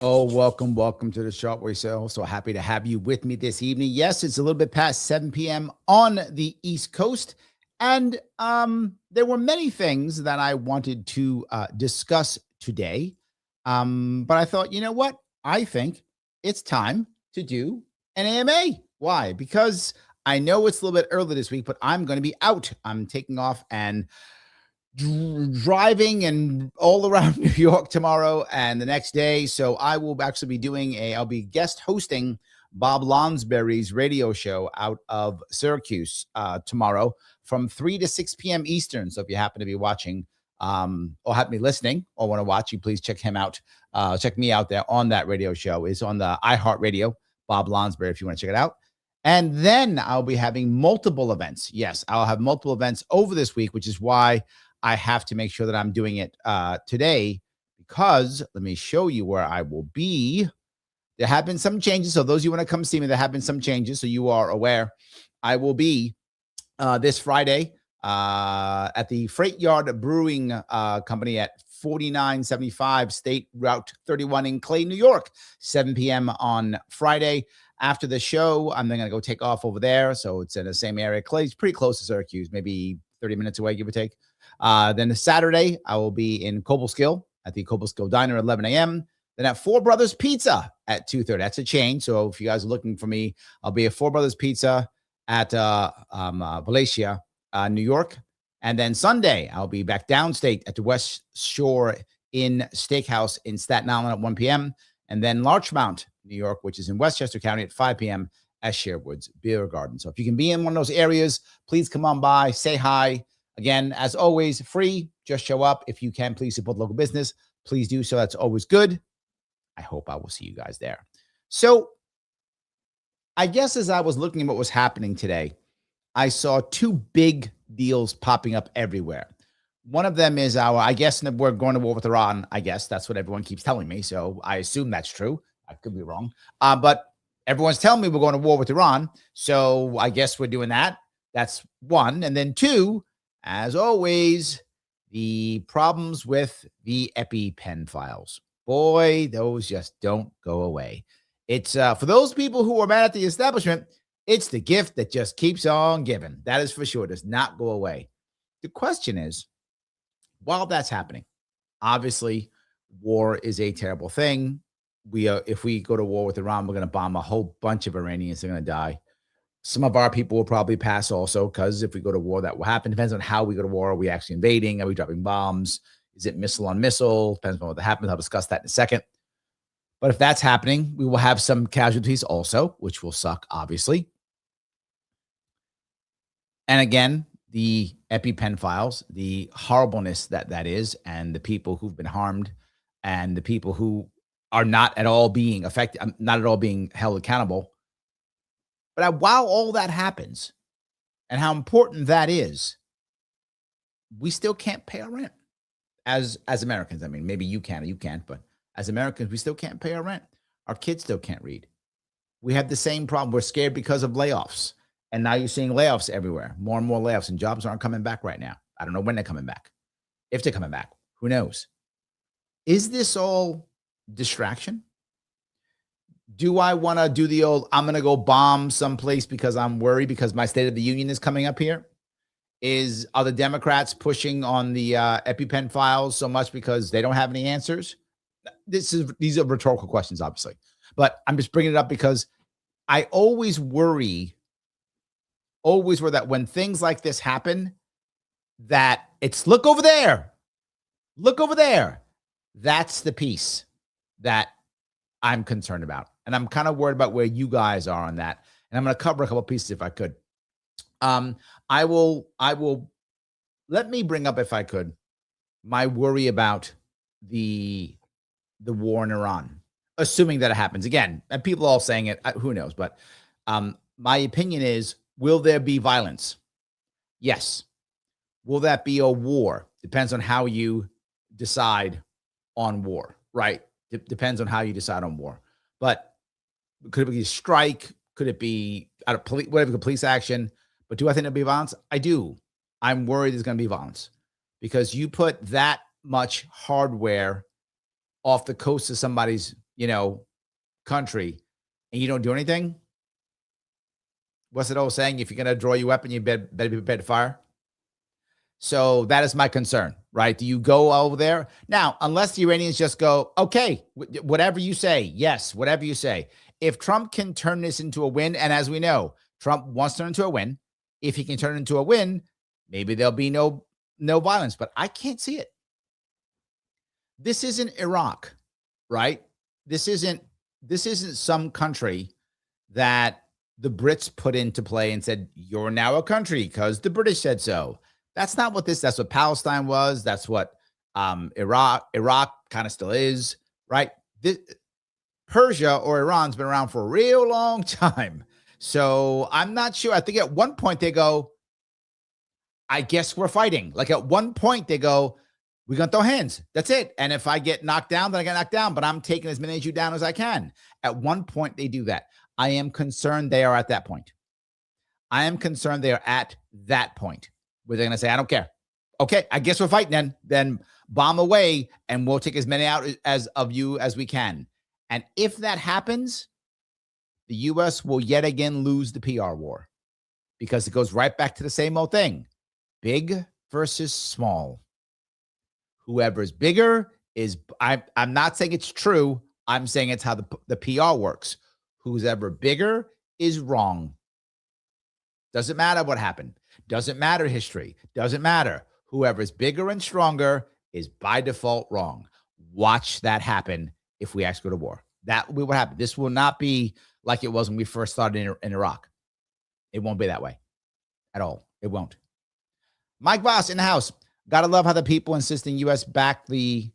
Oh, welcome to the Sharpe Way Show. So happy to have you with me this evening. Yes, it's a little bit past 7 p.m. on the East Coast. And there were many things that I wanted to discuss today. But I thought, you know what? I think it's time to do an AMA. Why? Because I know it's a little bit early this week, but I'm going to be out. I'm taking off and driving and all around New York tomorrow and the next day. So I will actually be I'll be guest hosting Bob Lonsberry's radio show out of Syracuse tomorrow from 3 to 6 p.m. Eastern. So if you happen to be watching or happen to be listening or want to watch, you please check him out. Check me out there on that radio show. It's on the iHeartRadio, Bob Lonsberry, if you want to check it out. And then I'll be having multiple events. Yes, I'll have multiple events over this week, which is why I have to make sure that I'm doing it today, because let me show you where I will be. There have been some changes. So those of you want to come see me, there have been some changes. So you are aware. I will be this Friday at the Freight Yard Brewing Company at 4975 State Route 31 in Clay, New York, 7 p.m. on Friday. After the show, I'm then going to go take off over there. So it's in the same area. Clay's pretty close to Syracuse, maybe 30 minutes away, give or take. Then Saturday, I will be in Cobleskill at the Cobleskill Diner at 11 a.m. Then at Four Brothers Pizza at 2:30. That's a chain. So if you guys are looking for me, I'll be at Four Brothers Pizza at Valencia, New York. And then Sunday, I'll be back downstate at the West Shore Inn Steakhouse in Staten Island at 1 p.m. And then Larchmont, New York, which is in Westchester County at 5 p.m. at Sherwood's Beer Garden. So if you can be in one of those areas, please come on by, say hi. Again, as always, free. Just show up. If you can, please support local business. Please do so. That's always good. I hope I will see you guys there. So I guess as I was looking at what was happening today, I saw two big deals popping up everywhere. One of them is I guess we're going to war with Iran. I guess that's what everyone keeps telling me. So I assume that's true. I could be wrong. But everyone's telling me we're going to war with Iran. So I guess we're doing that. That's one. And then two, as always, the problems with the EpiPen files. Boy, those just don't go away. It's for those people who are mad at the establishment, it's the gift that just keeps on giving. That is for sure. It does not go away. The question is, while that's happening, obviously, war is a terrible thing. If we go to war with Iran, we're going to bomb a whole bunch of Iranians. They're going to die. Some of our people will probably pass also, because if we go to war, that will happen. Depends on how we go to war. Are we actually invading? Are we dropping bombs? Is it missile on missile? Depends on what happens. I'll discuss that in a second. But if that's happening, we will have some casualties also, which will suck, obviously. And again, the EpiPen files, the horribleness that is, and the people who've been harmed, and the people who are not at all being affected, not at all being held accountable. But while all that happens, and how important that is, we still can't pay our rent as Americans. I mean, maybe you can or you can't, but as Americans, we still can't pay our rent. Our kids still can't read. We have the same problem. We're scared because of layoffs. And now you're seeing layoffs everywhere, more and more layoffs, and jobs aren't coming back right now. I don't know when they're coming back. If they're coming back, who knows? Is this all distraction? Do I want to do the old, I'm going to go bomb someplace because I'm worried because my State of the Union is coming up here? Are the Democrats pushing on the EpiPen files so much because they don't have any answers? These are rhetorical questions, obviously. But I'm just bringing it up because I always worry that when things like this happen, that it's look over there. That's the piece that I'm concerned about. And I'm kind of worried about where you guys are on that. And I'm going to cover a couple pieces if I could. I will let me bring up, if I could, my worry about the war in Iran, assuming that it happens again. And people are all saying it, who knows? But my opinion is, will there be violence? Yes. Will that be a war? Depends on how you decide on war, right? Depends on how you decide on war. But could it be a strike? Could it be out of police action? But do I think there'll be violence? I do. I'm worried there's going to be violence because you put that much hardware off the coast of somebody's, country, and you don't do anything. What's it old saying? If you're going to draw your weapon, you better be prepared to fire. So that is my concern, right? Do you go over there? Now, unless the Iranians just go, okay, whatever you say, yes, whatever you say. If Trump can turn this into a win, and as we know, Trump wants to turn it into a win. If he can turn it into a win, maybe there'll be no violence, but I can't see it. This isn't Iraq, right? This isn't some country that the Brits put into play and said, you're now a country because the British said so. That's not what that's what Palestine was. That's what Iraq kind of still is, right? Persia or Iran's been around for a real long time. So I'm not sure. I think at one point they go, I guess we're fighting. Like at one point they go, we're going to throw hands. That's it. And if I get knocked down, then I get knocked down, but I'm taking as many of you down as I can. At one point they do that. I am concerned they are at that point. I am concerned they are at that point where they're going to say, I don't care. Okay, I guess we're fighting then bomb away and we'll take as many out of you as we can. And if that happens, the U.S. will yet again lose the PR war because it goes right back to the same old thing. Big versus small. Whoever's bigger is, I'm not saying it's true. I'm saying it's how the PR works. Who's ever bigger is wrong. Doesn't matter what happened. Doesn't matter history. Doesn't matter. Whoever's bigger and stronger is by default wrong. Watch that happen if we actually go to war. That will happen. This will not be like it was when we first started in Iraq. It won't be that way at all. It won't. Mike Voss in the house. Gotta love how the people insisting U.S. back the,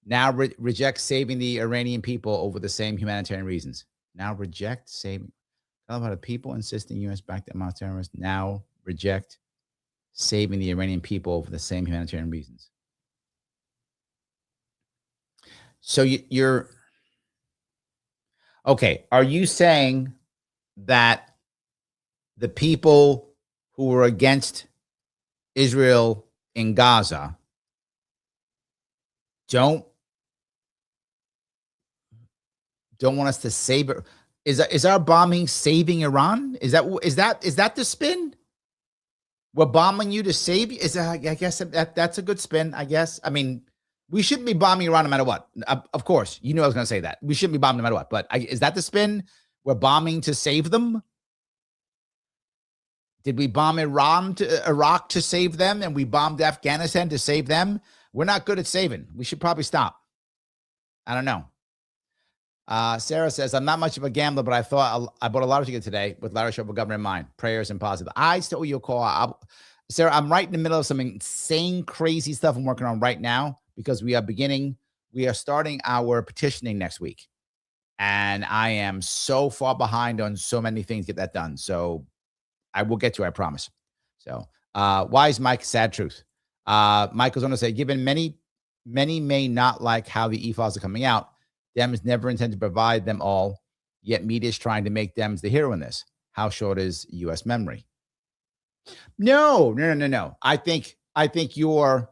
now reject saving the Iranian people over the same humanitarian reasons. Now reject saving. I love how the people insisting U.S. back the Hamas terrorists now reject saving the Iranian people over the same humanitarian reasons. So you're okay. Are you saying that the people who were against Israel in Gaza don't want us to save it? Is our bombing saving Iran? Is that the spin? We're bombing you to save you? I guess that's a good spin, I guess. I mean, we shouldn't be bombing Iran no matter what. Of course, you knew I was going to say that. We shouldn't be bombing no matter what. But is that the spin? We're bombing to save them? Did we bomb Iraq to save them, and we bombed Afghanistan to save them? We're not good at saving. We should probably stop. I don't know. Sarah says, I'm not much of a gambler, but I thought I bought a lottery ticket today with Larry Sharpe governor in mind. Prayers and positive. I still owe you a call. Sarah, I'm right in the middle of some insane, crazy stuff I'm working on right now because we are starting our petitioning next week. And I am so far behind on so many things to get that done. So I will get to it, I promise. So why is Mike sad truth? Michael's going to say, given many may not like how the e-files are coming out, Dems never intend to provide them all, yet media is trying to make Dems the hero in this. How short is U.S. memory? No. I think you're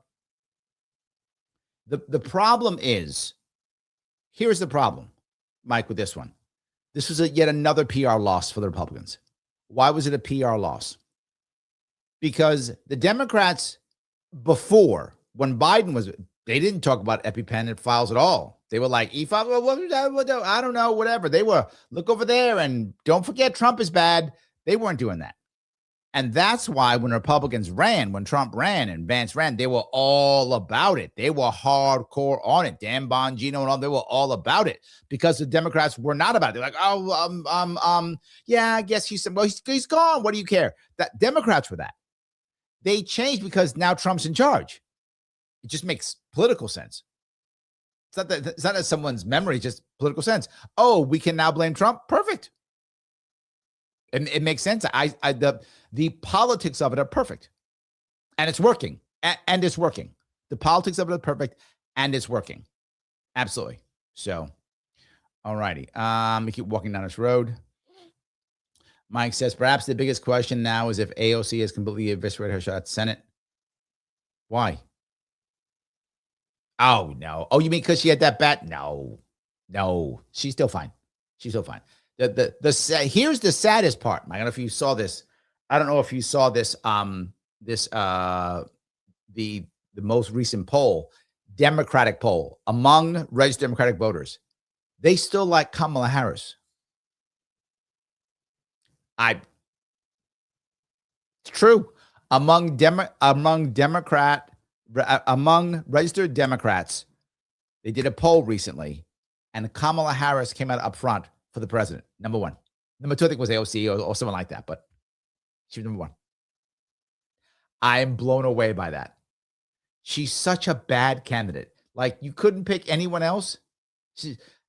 the problem is, here's the problem, Mike, with this one. This was yet another PR loss for the Republicans. Why was it a PR loss? Because the Democrats before, when Biden was, they didn't talk about EpiPen files at all. They were like, E-file, I don't know, whatever. They were, look over there and don't forget Trump is bad. They weren't doing that. And that's why when Republicans ran, when Trump ran and Vance ran, they were all about it. They were hardcore on it. Dan Bongino and all, they were all about it because the Democrats were not about it. They're like, yeah, I guess he's gone. What do you care? That Democrats were that. They changed because now Trump's in charge. It just makes political sense. It's not that someone's memory, just political sense. Oh, we can now blame Trump. Perfect. And it makes sense. The politics of it are perfect. And it's working. And it's working. The politics of it are perfect, and it's working. Absolutely. So, all righty. We keep walking down this road. Mike says, perhaps the biggest question now is if AOC has completely eviscerated her shot at Senate. Why? Oh, no. Oh, you mean because she had that bat? No. She's still fine. Here's the saddest part. I don't know if you saw this. I don't know if you saw this. The most recent poll, Democratic poll among registered Democratic voters, they still like Kamala Harris. It's true. Among registered Democrats, they did a poll recently, and Kamala Harris came out up front for the president. Number one. Number two, I think, was AOC or someone like that, but she was number one. I'm blown away by that. She's such a bad candidate. Like, you couldn't pick anyone else.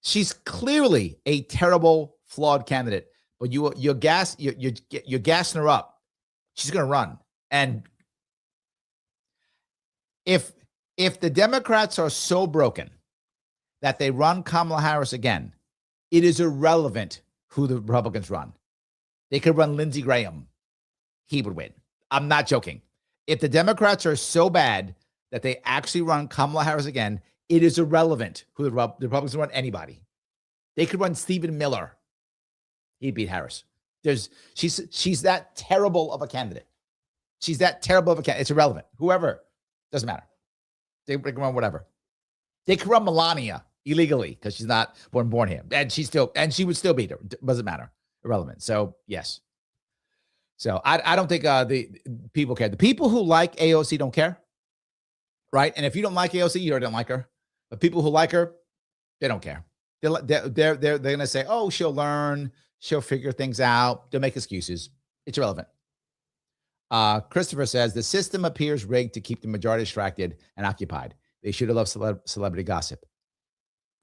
She's clearly a terrible, flawed candidate. But you're gassing her up. She's going to run. And if the Democrats are so broken that they run Kamala Harris again, it is irrelevant who the Republicans run. They could run Lindsey Graham. He would win. I'm not joking. If the Democrats are so bad that they actually run Kamala Harris again, it is irrelevant who the Republicans run anybody. They could run Stephen Miller. He'd beat Harris. She's that terrible of a candidate. It's irrelevant. Whoever, doesn't matter. They can run whatever. They could run Melania illegally because she's not born here, and she would still beat her. Doesn't matter. Irrelevant. So yes. So I don't think the people care. The people who like AOC don't care, right? And if you don't like AOC, you don't like her. But people who like her, they don't care. They're going to say, oh, she'll learn. She'll figure things out. They'll make excuses. It's irrelevant. Christopher says, the system appears rigged to keep the majority distracted and occupied. They should have loved celebrity gossip.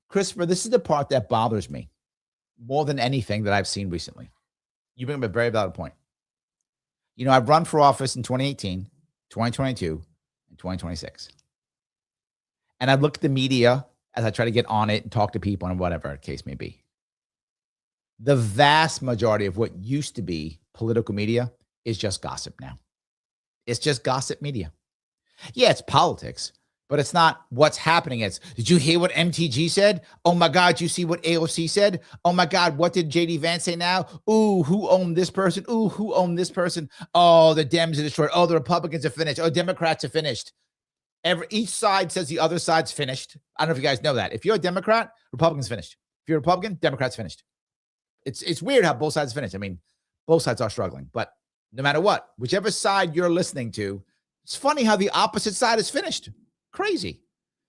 Christopher, this is the part that bothers me more than anything that I've seen recently. You bring up a very valid point. You know, I've run for office in 2018, 2022, and 2026. And I've looked at the media as I try to get on it and talk to people and whatever the case may be. The vast majority of what used to be political media is just gossip now. It's just gossip media. Yeah, it's politics, but it's not what's happening. It's, did you hear what MTG said? Oh my God, you see what AOC said? Oh my God, what did JD Vance say now? Ooh, who owned this person? Ooh, who owned this person? Oh, the Dems are destroyed. Oh, the Republicans are finished. Oh, Democrats are finished. Each side says the other side's finished. I don't know if you guys know that. If you're a Democrat, Republicans finished. If you're a Republican, Democrats finished. It's weird how both sides finish. I mean, both sides are struggling, but no matter what, whichever side you're listening to, it's funny how the opposite side is finished. Crazy.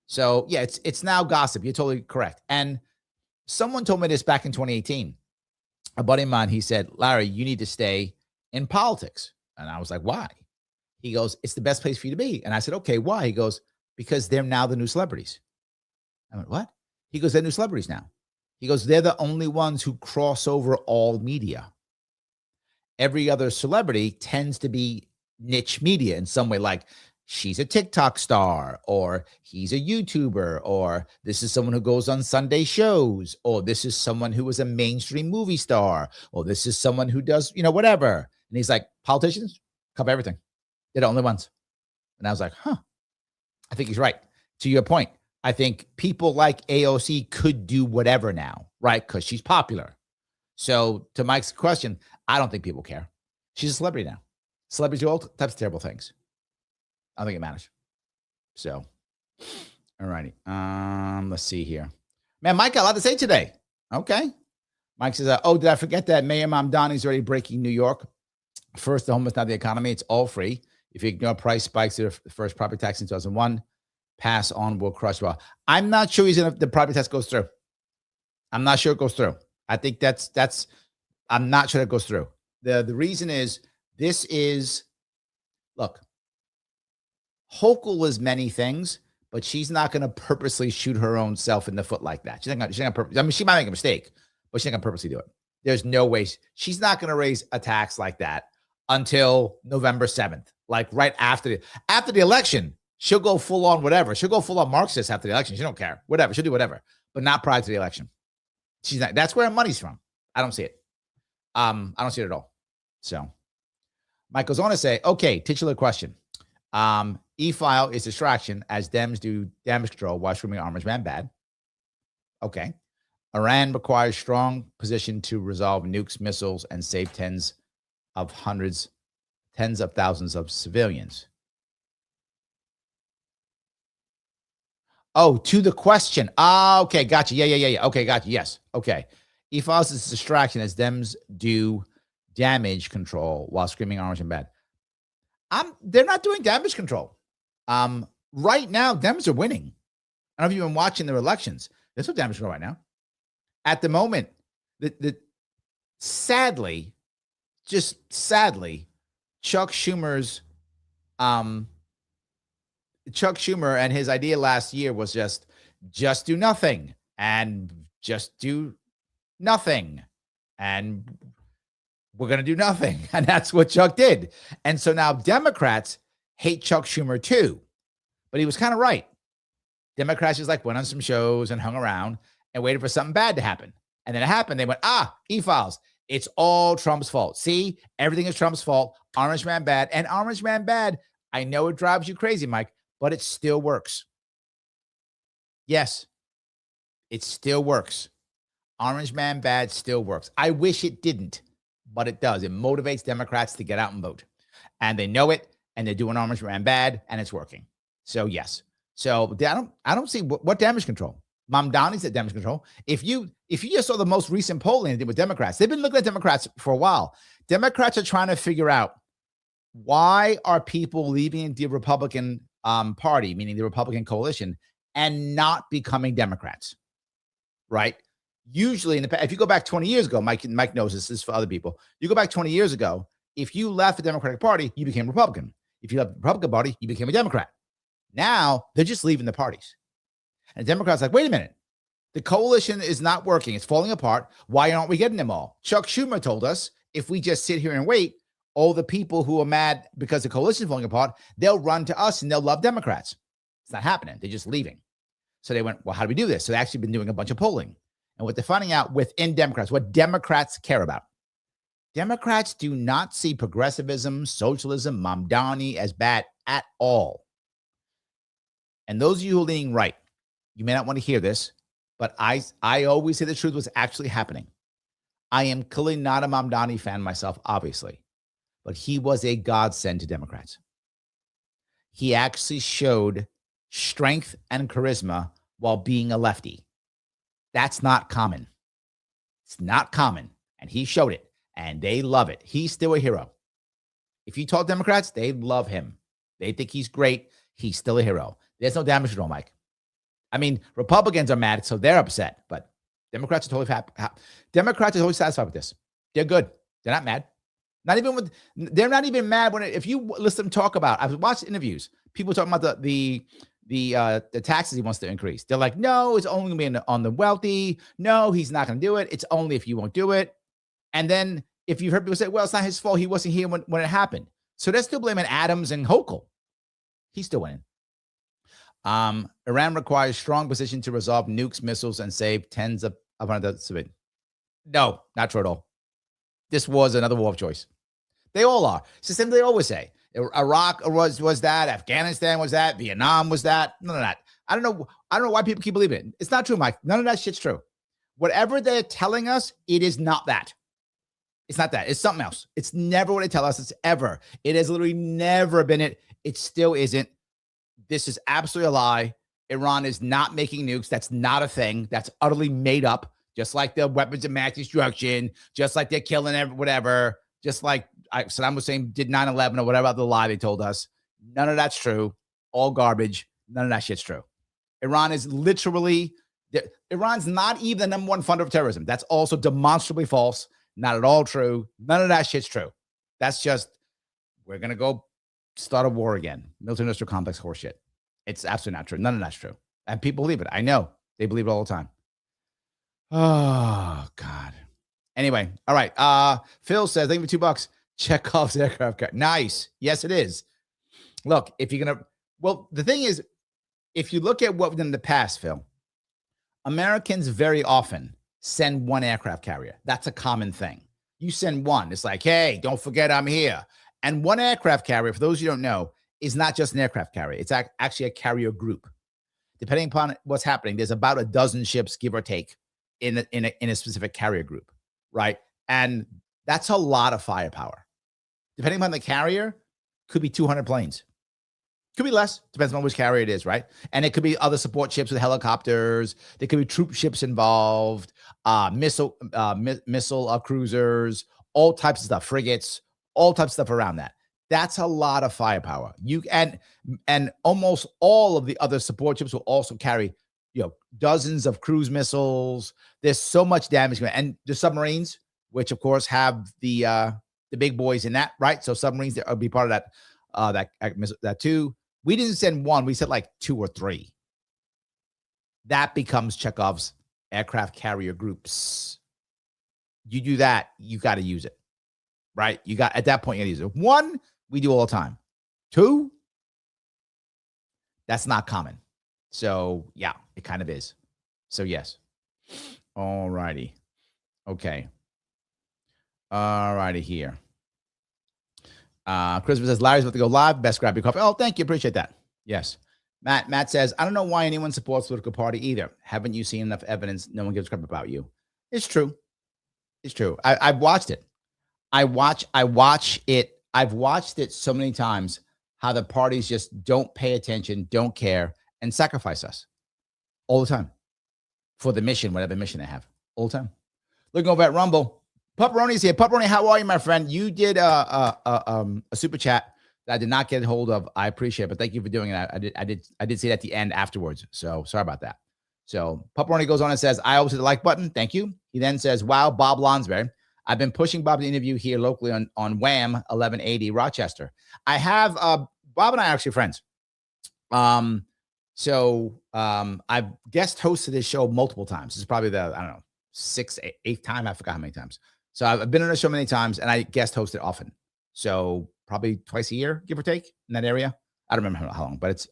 So yeah, it's now gossip. You're totally correct. And someone told me this back in 2018. A buddy of mine, he said, Larry, you need to stay in politics. And I was like, why? He goes, it's the best place for you to be. And I said, okay, why? He goes, because they're now the new celebrities. I went, what? He goes, they're new celebrities now. He goes, they're the only ones who cross over all media. Every other celebrity tends to be niche media in some way, like she's a TikTok star, or he's a YouTuber, or this is someone who goes on Sunday shows, or this is someone who is a mainstream movie star, or this is someone who does, whatever. And he's like, politicians cover everything. They're the only ones. And I was like, I think he's right. To your point, I think people like AOC could do whatever now, right? Because she's popular. So to Mike's question, I don't think people care. She's a celebrity now. Celebrities do all types of terrible things. I don't think it matters. So, all righty. Let's see here. Man, Mike got a lot to say today. Okay. Mike says, did I forget that Mayor Mamdani's already breaking New York? First, the home is not the economy. It's all free. If you ignore price spikes to the first property tax in 2001, pass on will crush. Well, I'm not sure the property tax goes through. I'm not sure it goes through. I think I'm not sure it goes through. The reason is, look, Hochul is many things, but she's not going to purposely shoot her own self in the foot like that. She's not going to, I mean, she might make a mistake, but she's not going to purposely do it. There's no way. She's not going to raise a tax like that until November 7th. like right after the election. She'll go full on whatever. She'll go full on Marxist after the election. She don't care. Whatever. She'll do whatever, but not prior to the election. She's not. That's where her money's from. I don't see it. I don't see it at all. So Mike goes on to say, okay, titular question. E-file is distraction as Dems do damage control while screaming armors man bad. Okay. Iran requires strong position to resolve nukes, missiles, and save tens of thousands of civilians. Oh, to the question. Okay, gotcha. Yeah. Okay, gotcha. Yes. Okay. E-files is distraction as Dems do damage control while screaming orange and bad. They're not doing damage control. Right now, Dems are winning. I don't know if you've been watching their elections. There's no damage control right now. At the moment, sadly, Chuck Schumer and his idea last year was just do nothing and just do nothing. And we're going to do nothing. And that's what Chuck did. And so now Democrats hate Chuck Schumer too. But he was kind of right. Democrats just like went on some shows and hung around and waited for something bad to happen. And then it happened. They went, E-files. It's all Trump's fault. See, everything is Trump's fault. Orange man bad. And orange man bad, I know it drives you crazy, Mike, but it still works. Yes, it still works. Orange man bad still works. I wish it didn't, but it does. It motivates Democrats to get out and vote. And they know it, and they're doing orange man bad, and it's working. So, yes. So, I don't see what damage control. Mamdani's at damage control. If you just saw the most recent polling they did with Democrats, they've been looking at Democrats for a while. Democrats are trying to figure out why are people leaving the Republican Party, meaning the Republican coalition, and not becoming Democrats, right? Usually, if you go back 20 years ago, Mike knows this is for other people. You go back 20 years ago, if you left the Democratic Party, you became Republican. If you left the Republican Party, you became a Democrat. Now they're just leaving the parties. And Democrats are like, wait a minute. The coalition is not working. It's falling apart. Why aren't we getting them all? Chuck Schumer told us if we just sit here and wait, all the people who are mad because the coalition is falling apart, they'll run to us and they'll love Democrats. It's not happening. They're just leaving. So they went, well, how do we do this? So they actually been doing a bunch of polling. And what they're finding out within Democrats, what Democrats care about. Democrats do not see progressivism, socialism, Mamdani as bad at all. And those of you who are leaning right, you may not want to hear this, but I always say the truth was actually happening. I am clearly not a Mamdani fan myself, obviously, but he was a godsend to Democrats. He actually showed strength and charisma while being a lefty. That's not common. It's not common. And he showed it, and they love it. He's still a hero. If you talk Democrats, they love him. They think he's great. He's still a hero. There's no damage control, Mike. I mean, Republicans are mad, so they're upset, but Democrats are totally Democrats are totally satisfied with this. They're good. They're not mad. They're not even mad if you listen to them talk about. I've watched interviews. People talking about the taxes he wants to increase. They're like, no, it's only going to be on the wealthy. No, he's not going to do it. It's only if you won't do it. And then if you've heard people say, well, it's not his fault. He wasn't here when it happened. So they're still blaming Adams and Hochul. He's still winning. Iran requires strong position to resolve nukes, missiles, and save tens of hundreds of civilians. No, not true at all. This was another war of choice. They all are. It's the same they always say. Iraq was that. Afghanistan was that. Vietnam was that. None of that. I don't know why people keep believing it. It's not true, Mike. None of that shit's true. Whatever they're telling us, it is not that. It's not that. It's something else. It's never what they tell us. It's ever. It has literally never been it. It still isn't. This is absolutely a lie. Iran is not making nukes. That's not a thing. That's utterly made up. Just like the weapons of mass destruction, just like they're killing whatever, just like Saddam Hussein did 9/11 or whatever other lie they told us. None of that's true. All garbage. None of that shit's true. Iran's not even the number one funder of terrorism. That's also demonstrably false. Not at all true. None of that shit's true. That's just, we're going to go start a war again. Military-industrial complex horseshit. It's absolutely not true. None of that's true. And people believe it. I know. They believe it all the time. Oh, God. Anyway, all right. Phil says, thank you for $2. Chekhov's aircraft carrier. Nice. Yes, it is. Look, if you're going to, well, the thing is, if you look at what we've done in the past, Phil, Americans very often send one aircraft carrier. That's a common thing. You send one. It's like, hey, don't forget I'm here. And one aircraft carrier, for those you don't know, is not just an aircraft carrier. It's actually a carrier group. Depending upon what's happening, there's about a dozen ships, give or take, in a specific carrier group, right? And that's a lot of firepower. Depending upon the carrier, could be 200 planes. Could be less, depends on which carrier it is, right? And it could be other support ships with helicopters. There could be troop ships involved, missile cruisers, all types of stuff, frigates, all types of stuff around that. That's a lot of firepower. And almost all of the other support ships will also carry, dozens of cruise missiles. There's so much damage, and the submarines, which of course have the big boys in that, right? So submarines that will be part of that too. We didn't send one, we sent like 2 or 3. That becomes Chekhov's aircraft carrier groups. You do that, you got to use it, right? At that point, you got to use it. 1, we do all the time. 2, that's not common. So yeah, it kind of is. So yes. All righty. Okay. All righty here. Christopher says, Larry's about to go live. Best grab your coffee. Oh, thank you. Appreciate that. Yes. Matt says, I don't know why anyone supports political party either. Haven't you seen enough evidence? No one gives a crap about you. It's true. It's true. I've watched it. I watch it. I've watched it so many times, how the parties just don't pay attention, don't care, and sacrifice us all the time for the mission, whatever mission they have, all the time. Looking over at Rumble. Pupperoni's here. Pupperoni, how are you, my friend? You did a super chat that I did not get a hold of. I appreciate it, but thank you for doing it. I did see it at the end afterwards. So sorry about that. So Pupperoni goes on and says, I always hit the like button. Thank you. He then says, wow, Bob Lonsberry. I've been pushing Bob to interview here locally on Wham 1180 Rochester. I have Bob and I are actually friends. So I've guest hosted his show multiple times. This is probably the, 6th, 8th time. I forgot how many times. So I've been on the show many times, and I guest host it often. So probably twice a year, give or take, in that area. I don't remember how long, but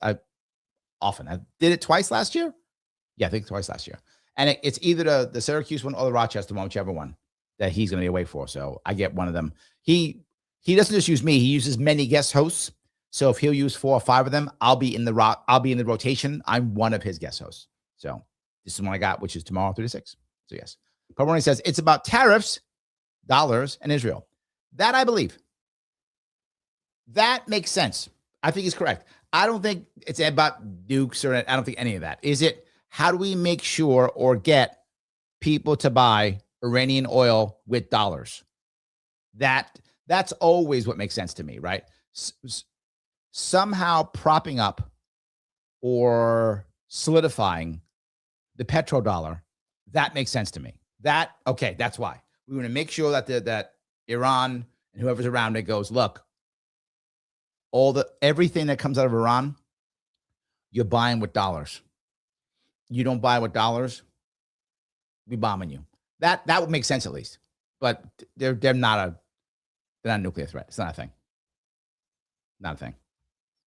often. I did it twice last year. Yeah, I think twice last year. And it's either the Syracuse one or the Rochester one, whichever one that he's going to be away for. So I get one of them. He doesn't just use me. He uses many guest hosts. So if he'll use 4 or 5 of them, I'll be in the rotation. I'm one of his guest hosts. So this is one I got, which is tomorrow through the 6th. So yes. Pumperoni says it's about tariffs, dollars, and Israel. That I believe. That makes sense. I think he's correct. I don't think it's about dukes or I don't think any of that. Is it how do we make sure or get people to buy Iranian oil with dollars? That's always what makes sense to me, right? Somehow propping up or solidifying the petrodollar, that makes sense to me. That's why. We want to make sure that Iran and whoever's around it goes, look, everything that comes out of Iran, you're buying with dollars. You don't buy with dollars, we bombing you. That would make sense at least. But they're not a nuclear threat. It's not a thing. Not a thing.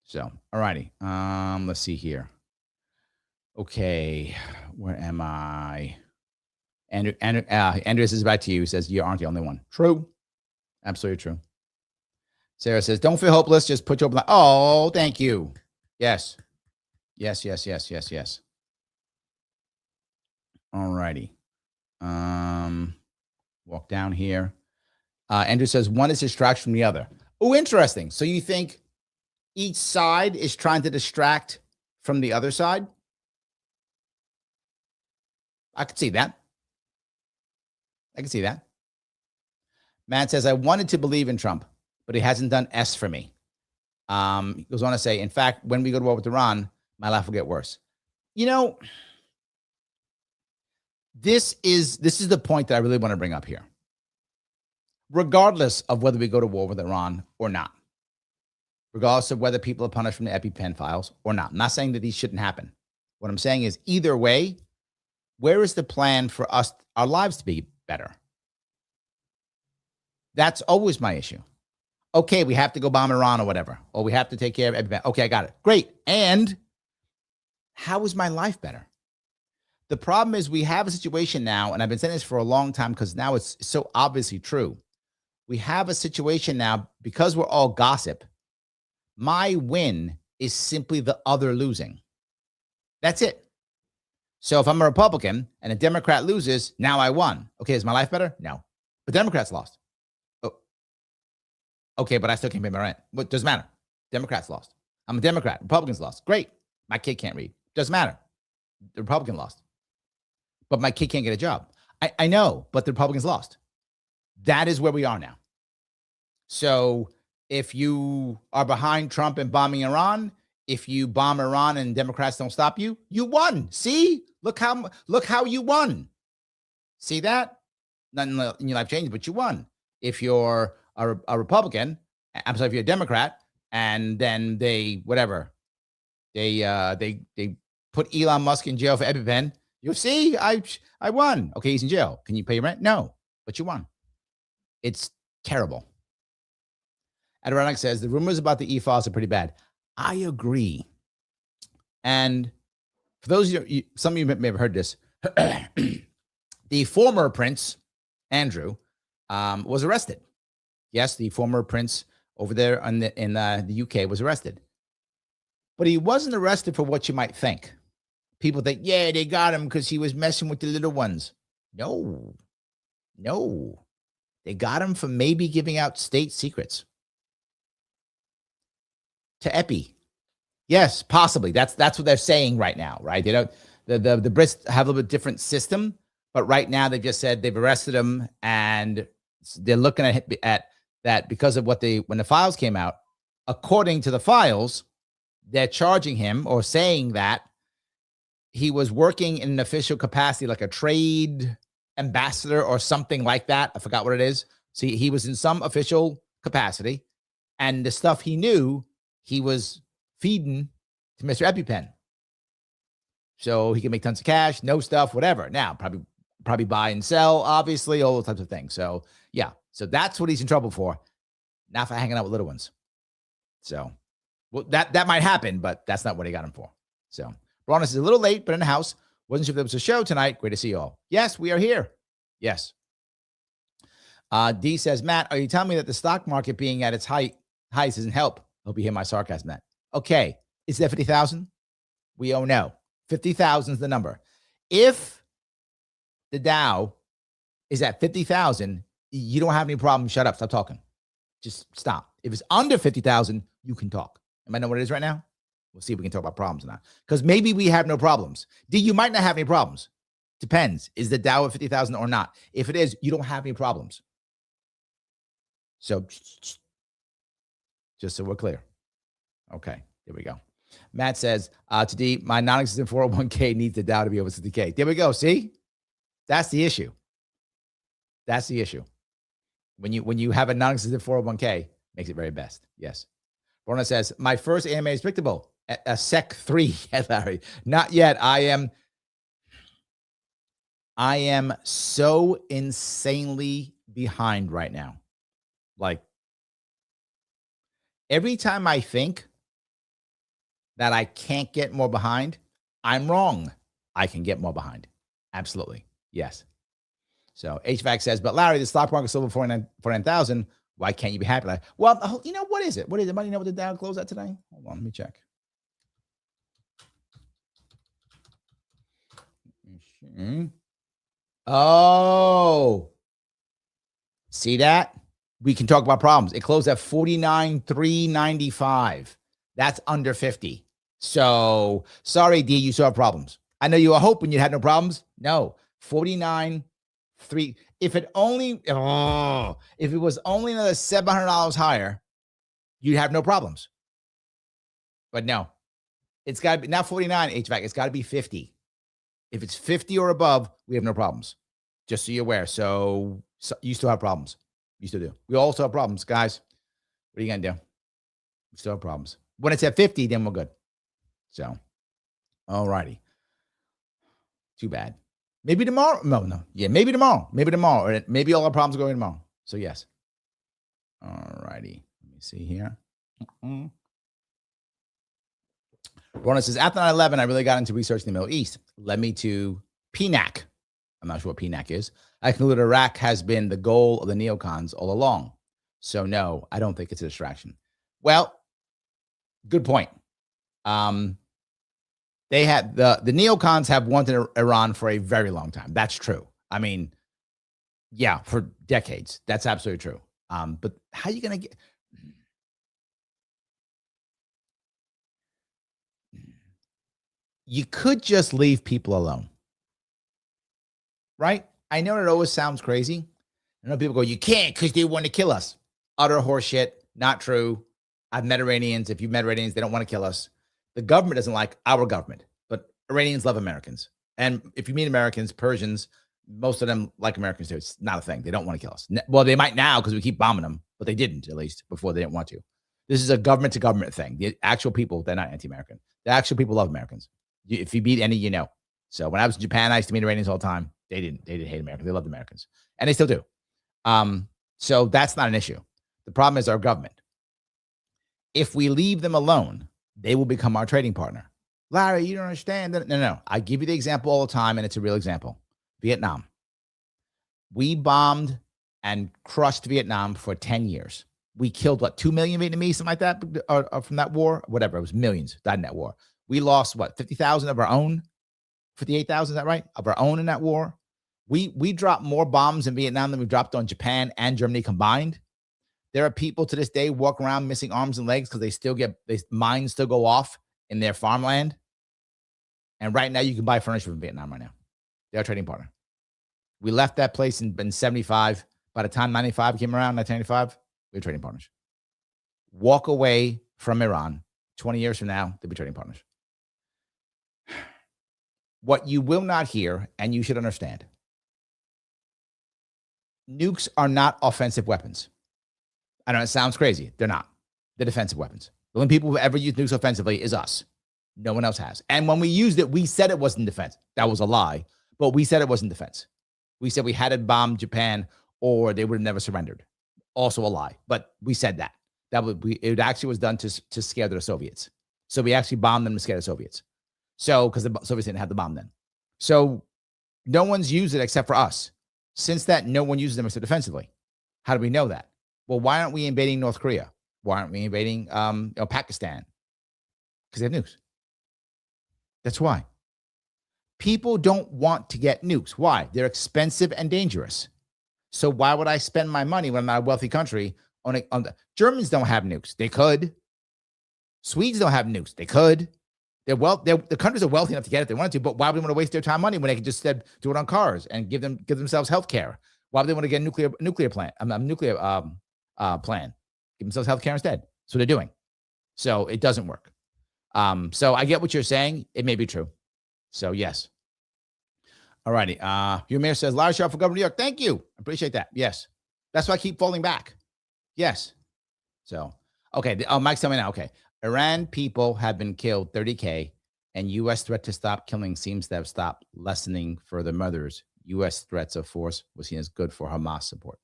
So, all righty. Let's see here. Okay, where am I? Andrew, this is back to you. He says, you aren't the only one. True. Absolutely true. Sarah says, don't feel hopeless. Just put your open. Oh, thank you. Yes. Yes. All righty. Walk down here. Andrew says, one is distraction from the other. Oh, interesting. So you think each side is trying to distract from the other side? I could see that. Matt says, I wanted to believe in Trump, but he hasn't done S for me. He goes on to say, in fact, when we go to war with Iran, my life will get worse. This is the point that I really want to bring up here. Regardless of whether we go to war with Iran or not, regardless of whether people are punished from the EpiPen files or not. I'm not saying that these shouldn't happen. What I'm saying is either way, where is the plan for us, our lives to be better? That's always my issue. Okay, we have to go bomb Iran or whatever, or we have to take care of everybody. Okay, I got it. Great. And how is my life better? The problem is we have a situation now, and I've been saying this for a long time because now it's so obviously true. We have a situation now because we're all gossip. My win is simply the other losing. That's it. So if I'm a Republican and a Democrat loses, now I won. Okay, is my life better? No. But Democrats lost. Oh, okay, but I still can't pay my rent. What doesn't matter? Democrats lost. I'm a Democrat. Republicans lost. Great. My kid can't read. Doesn't matter. The Republican lost. But my kid can't get a job. I know, but the Republicans lost. That is where we are now. So if you are behind Trump and bombing Iran, if you bomb Iran and Democrats don't stop you, you won. See? Look how you won. See that? Nothing in your life changed, but you won. If you're a Republican, I'm sorry, if you're a Democrat, and then they put Elon Musk in jail for EpiPen, you see, I won. Okay, he's in jail. Can you pay rent? No, but you won. It's terrible. Adirondack says the rumors about the e-files are pretty bad. I agree. And for those of you, some of you may have heard this. The former Prince Andrew was arrested. Yes, the former prince over there in the UK was arrested, but he wasn't arrested for what you might think. People think, yeah, they got him because he was messing with the little ones. No, they got him for maybe giving out state secrets to Epi. Yes, possibly. That's what they're saying right now, right? They don't. The Brits have a little bit different system, but right now they just said they've arrested him, and they're looking at that because of when the files came out. According to the files, they're charging him or saying that he was working in an official capacity, like a trade ambassador or something like that. I forgot what it is. See, he was in some official capacity, and the stuff he knew, he was feeding to Mr. EpiPen. So he can make tons of cash, no stuff, whatever. Now, probably buy and sell, obviously, all those types of things. So, yeah. So that's what he's in trouble for, not for hanging out with little ones. So, well, that might happen, but that's not what he got him for. So, Ron is a little late, but in the house. Wasn't sure if there was a show tonight. Great to see you all. Yes, we are here. Yes. D says, Matt, are you telling me that the stock market being at its highs doesn't help? Hope you hear my sarcasm, Matt. Okay. Is that 50,000? We all know. 50,000 is the number. If the Dow is at 50,000, you don't have any problem. Shut up. Stop talking. Just stop. If it's under 50,000, you can talk. Am I know what it is right now? We'll see if we can talk about problems or not. Because maybe we have no problems. D, you might not have any problems. Depends. Is the Dow at 50,000 or not? If it is, you don't have any problems. So just so we're clear. Okay, there we go. Matt says, to D, my non-existent 401k needs the Dow to be over 60K. There we go. See? That's the issue. That's the issue. When you have a non-existent 401k, makes it very best. Yes. Rona says, my first AMA is predictable. A Sec 3. Yes, Larry. Not yet. I am so insanely behind right now. Like, every time I think that I can't get more behind, I'm wrong. I can get more behind. Absolutely. Yes. So HVAC says, but Larry, the stock market is still 49,000. Why can't you be happy? Like, well, you know, what is it? What is it? Anybody know what the Dow closed at today? Hold on, let me check. Oh, see that? We can talk about problems. It closed at 49,395. That's under 50. So sorry, D, you saw problems. I know you were hoping you had no problems. No, 49,3. If it was only another $700 higher, you'd have no problems. But no, it's got to be not 49 HVAC. It's got to be 50. If it's 50 or above, we have no problems. Just so you're aware. So you still have problems. You still do. We all still have problems, guys. What are you going to do? We still have problems. When it's at 50, then we're good. So, all righty. Too bad. Maybe tomorrow. No. Yeah, maybe tomorrow. Maybe tomorrow. Or maybe all our problems are going tomorrow. So, yes. All righty. Let me see here. Rona says, after 9/11, I really got into researching the Middle East. Led me to PNAC. I'm not sure what PNAC is. I concluded Iraq has been the goal of the neocons all along. So no, I don't think it's a distraction. Well, good point. They had the neocons have wanted Iran for a very long time. That's true. I mean, yeah, for decades. That's absolutely true. But how are you going to get? You could just leave people alone, right? I know it always sounds crazy. I know people go, you can't because they want to kill us. Utter horseshit. Not true. I've met Iranians. If you've met Iranians, they don't want to kill us. The government doesn't like our government, but Iranians love Americans. And if you meet Americans, Persians, most of them like Americans too. It's not a thing. They don't want to kill us. Well, they might now because we keep bombing them, but they didn't, at least before they didn't want to. This is a government to government thing. The actual people, they're not anti-American. The actual people love Americans. If you meet any, you know. So when I was in Japan, I used to meet Iranians all the time. They didn't hate Americans. They loved Americans. And they still do. So that's not an issue. The problem is our government. If we leave them alone, they will become our trading partner. Larry, you don't understand. No. I give you the example all the time, and it's a real example. Vietnam. We bombed and crushed Vietnam for 10 years. We killed, 2 million Vietnamese, something like that, or from that war? Whatever, it was millions died in that war. We lost, 50,000 of our own? 58,000, is that right? Of our own in that war? We dropped more bombs in Vietnam than we dropped on Japan and Germany combined. There are people to this day walk around missing arms and legs because mines still go off in their farmland. And right now you can buy furniture from Vietnam right now. They're a trading partner. We left that place in 75. By the time 95 came around, 1995, we were trading partners. Walk away from Iran. 20 years from now, they'll be trading partners. What you will not hear, and you should understand, nukes are not offensive weapons. I know it sounds crazy. They're not. They're defensive weapons. The only people who ever used nukes offensively is us. No one else has. And when we used it, we said it wasn't defense. That was a lie. But we said it wasn't defense. We said we had to bomb Japan or they would have never surrendered. Also a lie. But we said that. It actually was done to scare the Soviets. So we actually bombed them to scare the Soviets. So, because the Soviets didn't have the bomb then. So no one's used it except for us. Since that, no one uses them except defensively. How do we know that? Well, why aren't we invading North Korea? Why aren't we invading Pakistan? Because they have nukes. That's why. People don't want to get nukes. Why? They're expensive and dangerous. So why would I spend my money when I'm not a wealthy country on the Germans don't have nukes. They could. Swedes don't have nukes. They could. The countries are wealthy enough to get it if they wanted to, but why would they want to waste their time money when they could just do it on cars and give themselves health care? Why would they want to get a nuclear plant? Plan. Give themselves health care instead. That's what they're doing. So it doesn't work. So I get what you're saying. It may be true. So yes. All righty. Your mayor says, Larry Sharpe for Governor of New York. Thank you. I appreciate that. Yes. That's why I keep falling back. Yes. So, okay. Mike's telling me now. Okay. Iran people have been killed 30K, and U.S. threat to stop killing seems to have stopped lessening further murders. U.S. threats of force was seen as good for Hamas support.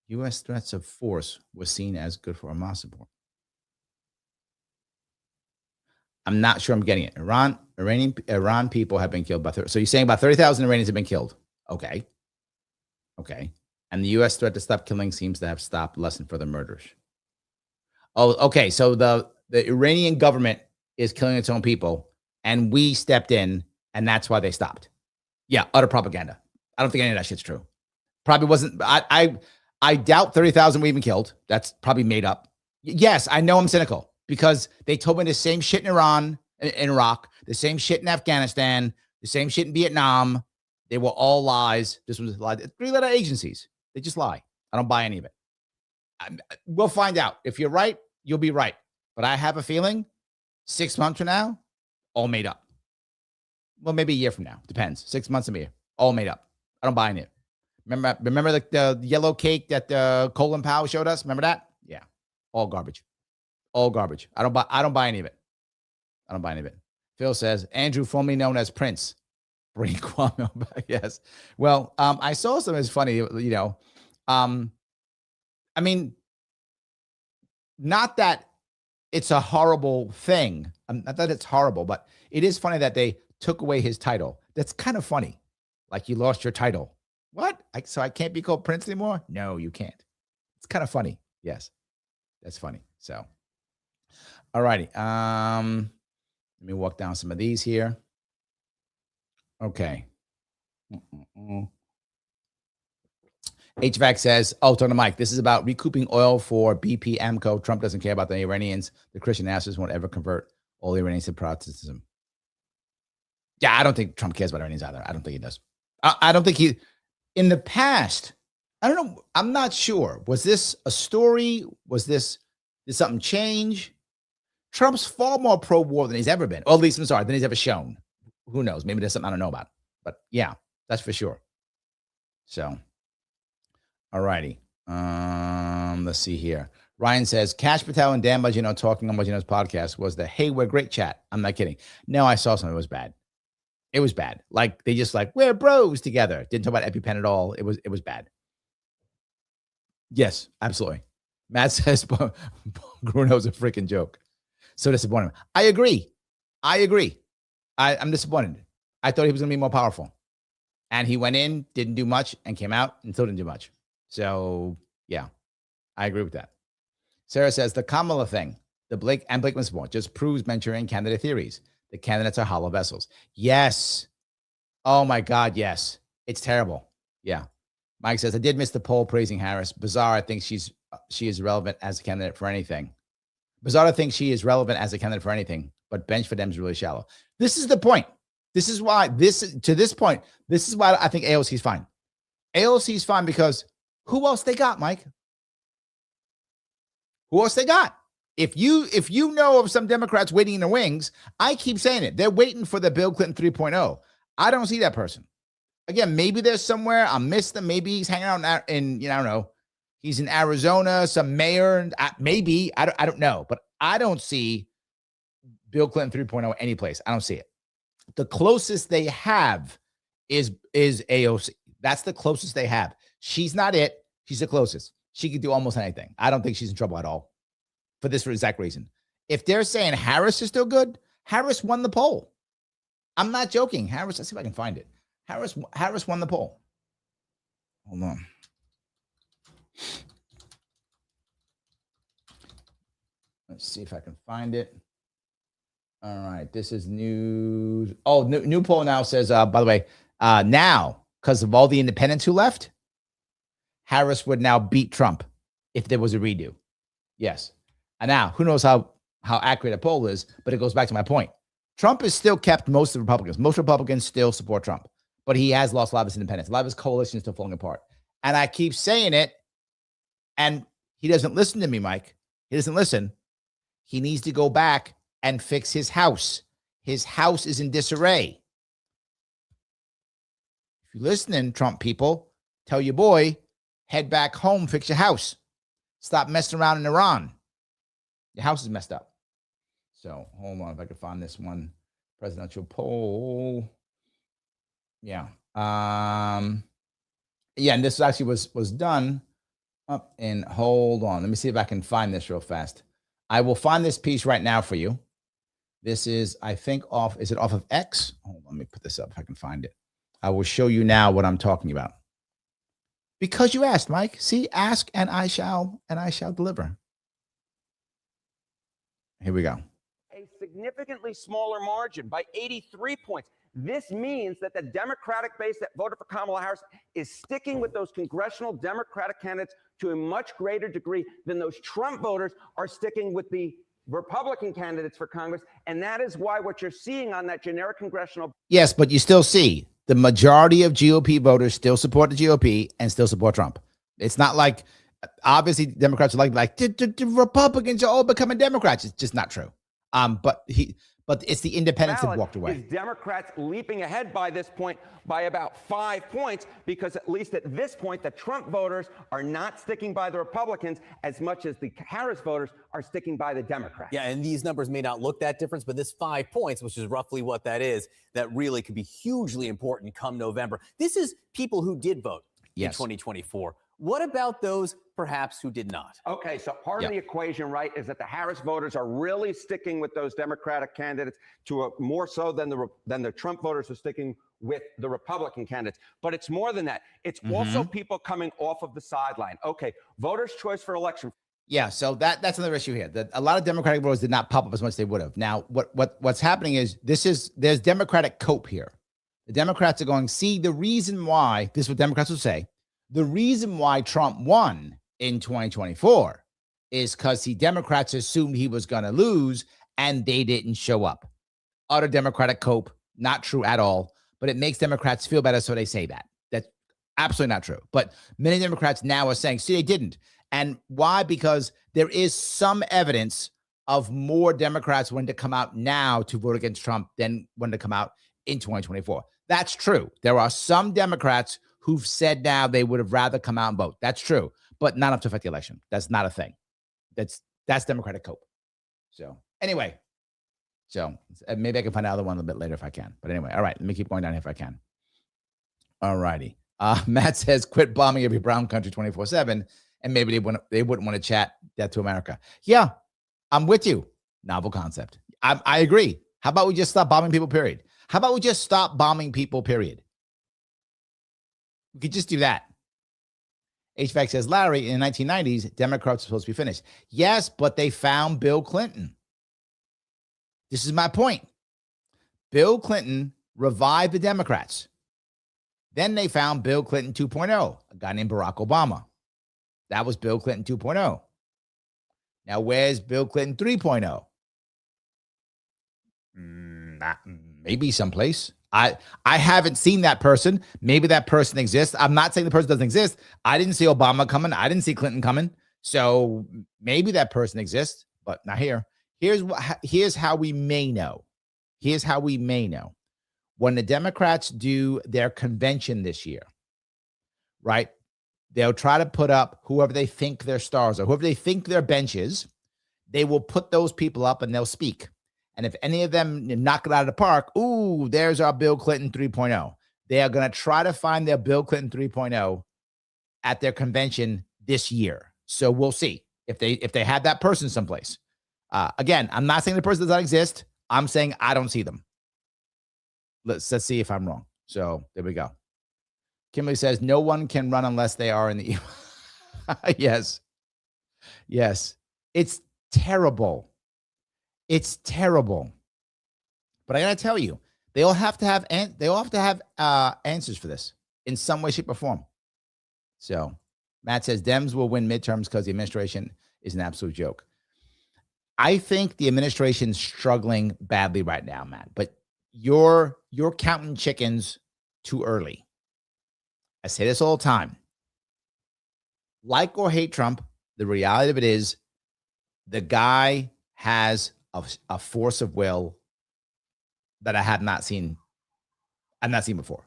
U.S. threats of force was seen as good for Hamas support. I'm not sure I'm getting it. Iran people have been killed by 30. So you're saying about 30,000 Iranians have been killed. Okay. And the U.S. threat to stop killing seems to have stopped lessening further murders. Oh, okay. So the Iranian government is killing its own people, and we stepped in, and that's why they stopped. Yeah, utter propaganda. I don't think any of that shit's true. Probably wasn't. I doubt 30,000 were even killed. That's probably made up. Yes, I know I'm cynical because they told me the same shit in Iran, in Iraq, the same shit in Afghanistan, the same shit in Vietnam. They were all lies. This was a lie. 3-letter agencies. They just lie. I don't buy any of it. We'll find out. If you're right, you'll be right. But I have a feeling 6 months from now, all made up. Well, maybe a year from now. Depends. 6 months from here. All made up. I don't buy any of it. Remember the yellow cake that Colin Powell showed us? Remember that? Yeah. All garbage. All garbage. I don't buy any of it. I don't buy any of it. Phil says, Andrew, formerly known as Prince. Bring Kwame back. Yes. Well, I saw something that's funny, I mean, not that it's a horrible thing. Not that it's horrible, but it is funny that they took away his title. That's kind of funny. Like, you lost your title. What? So I can't be called Prince anymore? No, you can't. It's kind of funny. Yes, that's funny. So, all righty. Let me walk down some of these here. Okay. HVAC says, talking to Mike, this is about recouping oil for BP Amco. Trump doesn't care about the Iranians. The Christian nationalists won't ever convert all the Iranians to Protestantism. Yeah, I don't think Trump cares about Iranians either. I don't think he does. I don't think he, in the past, I don't know. I'm not sure. Was this a story? Did something change? Trump's far more pro-war than he's ever been. Or at least, than he's ever shown. Who knows? Maybe there's something I don't know about. But yeah, that's for sure. So, all righty. Let's see here. Ryan says, Kash Patel and Dan Bongino talking on Bongino's podcast was the, hey, we're great chat. I'm not kidding. No, I saw something. It was bad. It was bad. Like, they just we're bros together. Didn't talk about EpiPen at all. It was bad. Yes, absolutely. Matt says Bruno's a freaking joke. So disappointed. I agree. I'm disappointed. I thought he was going to be more powerful. And he went in, didn't do much, and came out and still didn't do much. So, yeah, I agree with that. Sarah says, the Kamala thing, the Blake Missmore just proves Manchurian candidate theories. The candidates are hollow vessels. Yes. Oh, my God, yes. It's terrible. Yeah. Mike says, I did miss the poll praising Harris. Bizarre, I think she is relevant as a candidate for anything. Bizarre, I think she is relevant as a candidate for anything, but bench for them is really shallow. This is the point. This is why I think AOC is fine. AOC is fine because who else they got, Mike? Who else they got? If you know of some Democrats waiting in the wings, I keep saying it. They're waiting for the Bill Clinton 3.0. I don't see that person. Again, maybe there's somewhere I missed them. Maybe he's hanging out in I don't know. He's in Arizona, some mayor. Maybe I don't know, but I don't see Bill Clinton 3.0 any place. I don't see it. The closest they have is AOC. That's the closest they have. She's not it. She's the closest. She could do almost anything. I don't think she's in trouble at all for this exact reason. If they're saying Harris is still good, Harris won the poll. I'm not joking. Harris, let's see if I can find it. Harris won the poll. Hold on. Let's see if I can find it. All right. This is news. Oh, new poll now says, by the way, now, because of all the independents who left, Harris would now beat Trump if there was a redo. Yes. And now, who knows how accurate a poll is, but it goes back to my point. Trump has still kept most of the Republicans. Most Republicans still support Trump, but he has lost a lot of his independents. A lot of his coalition is still falling apart. And I keep saying it, and he doesn't listen to me, Mike. He doesn't listen. He needs to go back and fix his house. His house is in disarray. If you're listening, Trump people, tell your boy, head back home, fix your house. Stop messing around in Iran. Your house is messed up. So hold on if I can find this one. Presidential poll. Yeah. And this actually was done up in, hold on. Let me see if I can find this real fast. I will find this piece right now for you. This is, I think, is it off of X? Hold on, let me put this up if I can find it. I will show you now what I'm talking about. Because you asked, Mike. See, ask and I shall deliver. Here we go. A significantly smaller margin by 83 points. This means that the Democratic base that voted for Kamala Harris is sticking with those congressional Democratic candidates to a much greater degree than those Trump voters are sticking with the Republican candidates for Congress. And that is why what you're seeing on that generic congressional. Yes, but you still see the majority of GOP voters still support the GOP and still support Trump. It's not like, obviously, Democrats are like the Republicans are all becoming Democrats. It's just not true. But it's the independents that walked away. Is Democrats leaping ahead by this point by about 5 points, because at least at this point, the Trump voters are not sticking by the Republicans as much as the Harris voters are sticking by the Democrats. Yeah, and these numbers may not look that different, but this 5 points, which is roughly what that is, that really could be hugely important come November. This is people who did vote in 2024. What about those perhaps who did not? Okay, so part of the equation, right, is that the Harris voters are really sticking with those Democratic candidates to a more so than the Trump voters are sticking with the Republican candidates. But it's more than that. It's also people coming off of the sideline. Okay, voters' choice for election. Yeah, so that's another issue here. That a lot of Democratic voters did not pop up as much as they would have. Now, what's happening is there's Democratic cope here. The Democrats are going, see, the reason why, this is what Democrats will say, the reason why Trump won in 2024 is because Democrats assumed he was going to lose and they didn't show up. Utter Democratic cope, not true at all, but it makes Democrats feel better, so they say that. That's absolutely not true. But many Democrats now are saying, see, they didn't. And why? Because there is some evidence of more Democrats wanting to come out now to vote against Trump than wanting to come out in 2024. That's true. There are some Democrats who've said now they would have rather come out and vote. That's true, but not enough to affect the election. That's not a thing. That's Democratic cope. So anyway, maybe I can find out another one a little bit later if I can. But anyway, all right, let me keep going down here if I can. All righty. Matt says, quit bombing every brown country 24/7, and maybe they wouldn't want to chat death to America. Yeah, I'm with you. Novel concept. I agree. How about we just stop bombing people, period? How about we just stop bombing people, period? We could just do that. HVAC says, Larry, in the 1990s, Democrats were supposed to be finished. Yes, but they found Bill Clinton. This is my point. Bill Clinton revived the Democrats. Then they found Bill Clinton 2.0, a guy named Barack Obama. That was Bill Clinton 2.0. Now, where's Bill Clinton 3.0? Maybe someplace. I haven't seen that person. Maybe that person exists. I'm not saying the person doesn't exist. I didn't see Obama coming. I didn't see Clinton coming. So maybe that person exists. But now here's how we may know. Here's how we may know. When the Democrats do their convention this year, right? They'll try to put up whoever they think their stars are, whoever they think their bench is. They will put those people up and they'll speak. And if any of them knock it out of the park, ooh, there's our Bill Clinton 3.0. They are going to try to find their Bill Clinton 3.0 at their convention this year. So we'll see if they have that person someplace. Again, I'm not saying the person does not exist. I'm saying I don't see them. Let's see if I'm wrong. So there we go. Kimberly says, no one can run unless they are in the Yes. It's terrible. It's terrible. But I got to tell you, they all have to have answers for this in some way, shape, or form. So Matt says Dems will win midterms because the administration is an absolute joke. I think the administration's struggling badly right now, Matt, but you're counting chickens too early. I say this all the time. Like or hate Trump, the reality of it is the guy has a force of will that I have not seen. I've not seen before.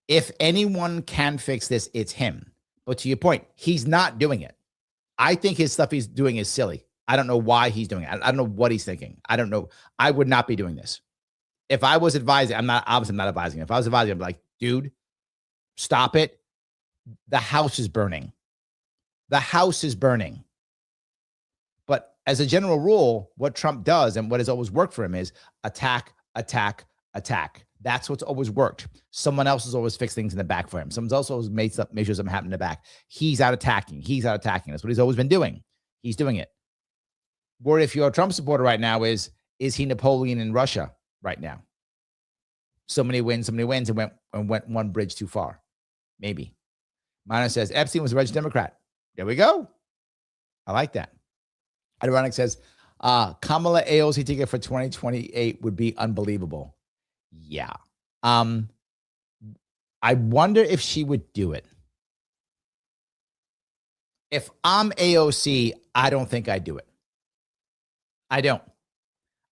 If anyone can fix this, it's him. But to your point, he's not doing it. I think his stuff he's doing is silly. I don't know why he's doing it. I don't know what he's thinking. I don't know. I would not be doing this. If I was advising, I'm not advising. If I was advising, I'd be like, dude, stop it. The house is burning. The house is burning. But as a general rule, what Trump does and what has always worked for him is attack, attack, attack. That's what's always worked. Someone else has always fixed things in the back for him. Someone else always made sure something happened in the back. He's out attacking. That's what he's always been doing. He's doing it. Or if you're a Trump supporter right now, is he Napoleon in Russia right now? So many wins, and went one bridge too far. Maybe. Minor says Epstein was a registered Democrat. There we go. I like that. Ironic says Kamala AOC ticket for 2028 would be unbelievable. Yeah. I wonder if she would do it. If I'm AOC, I don't think I'd do it. I don't.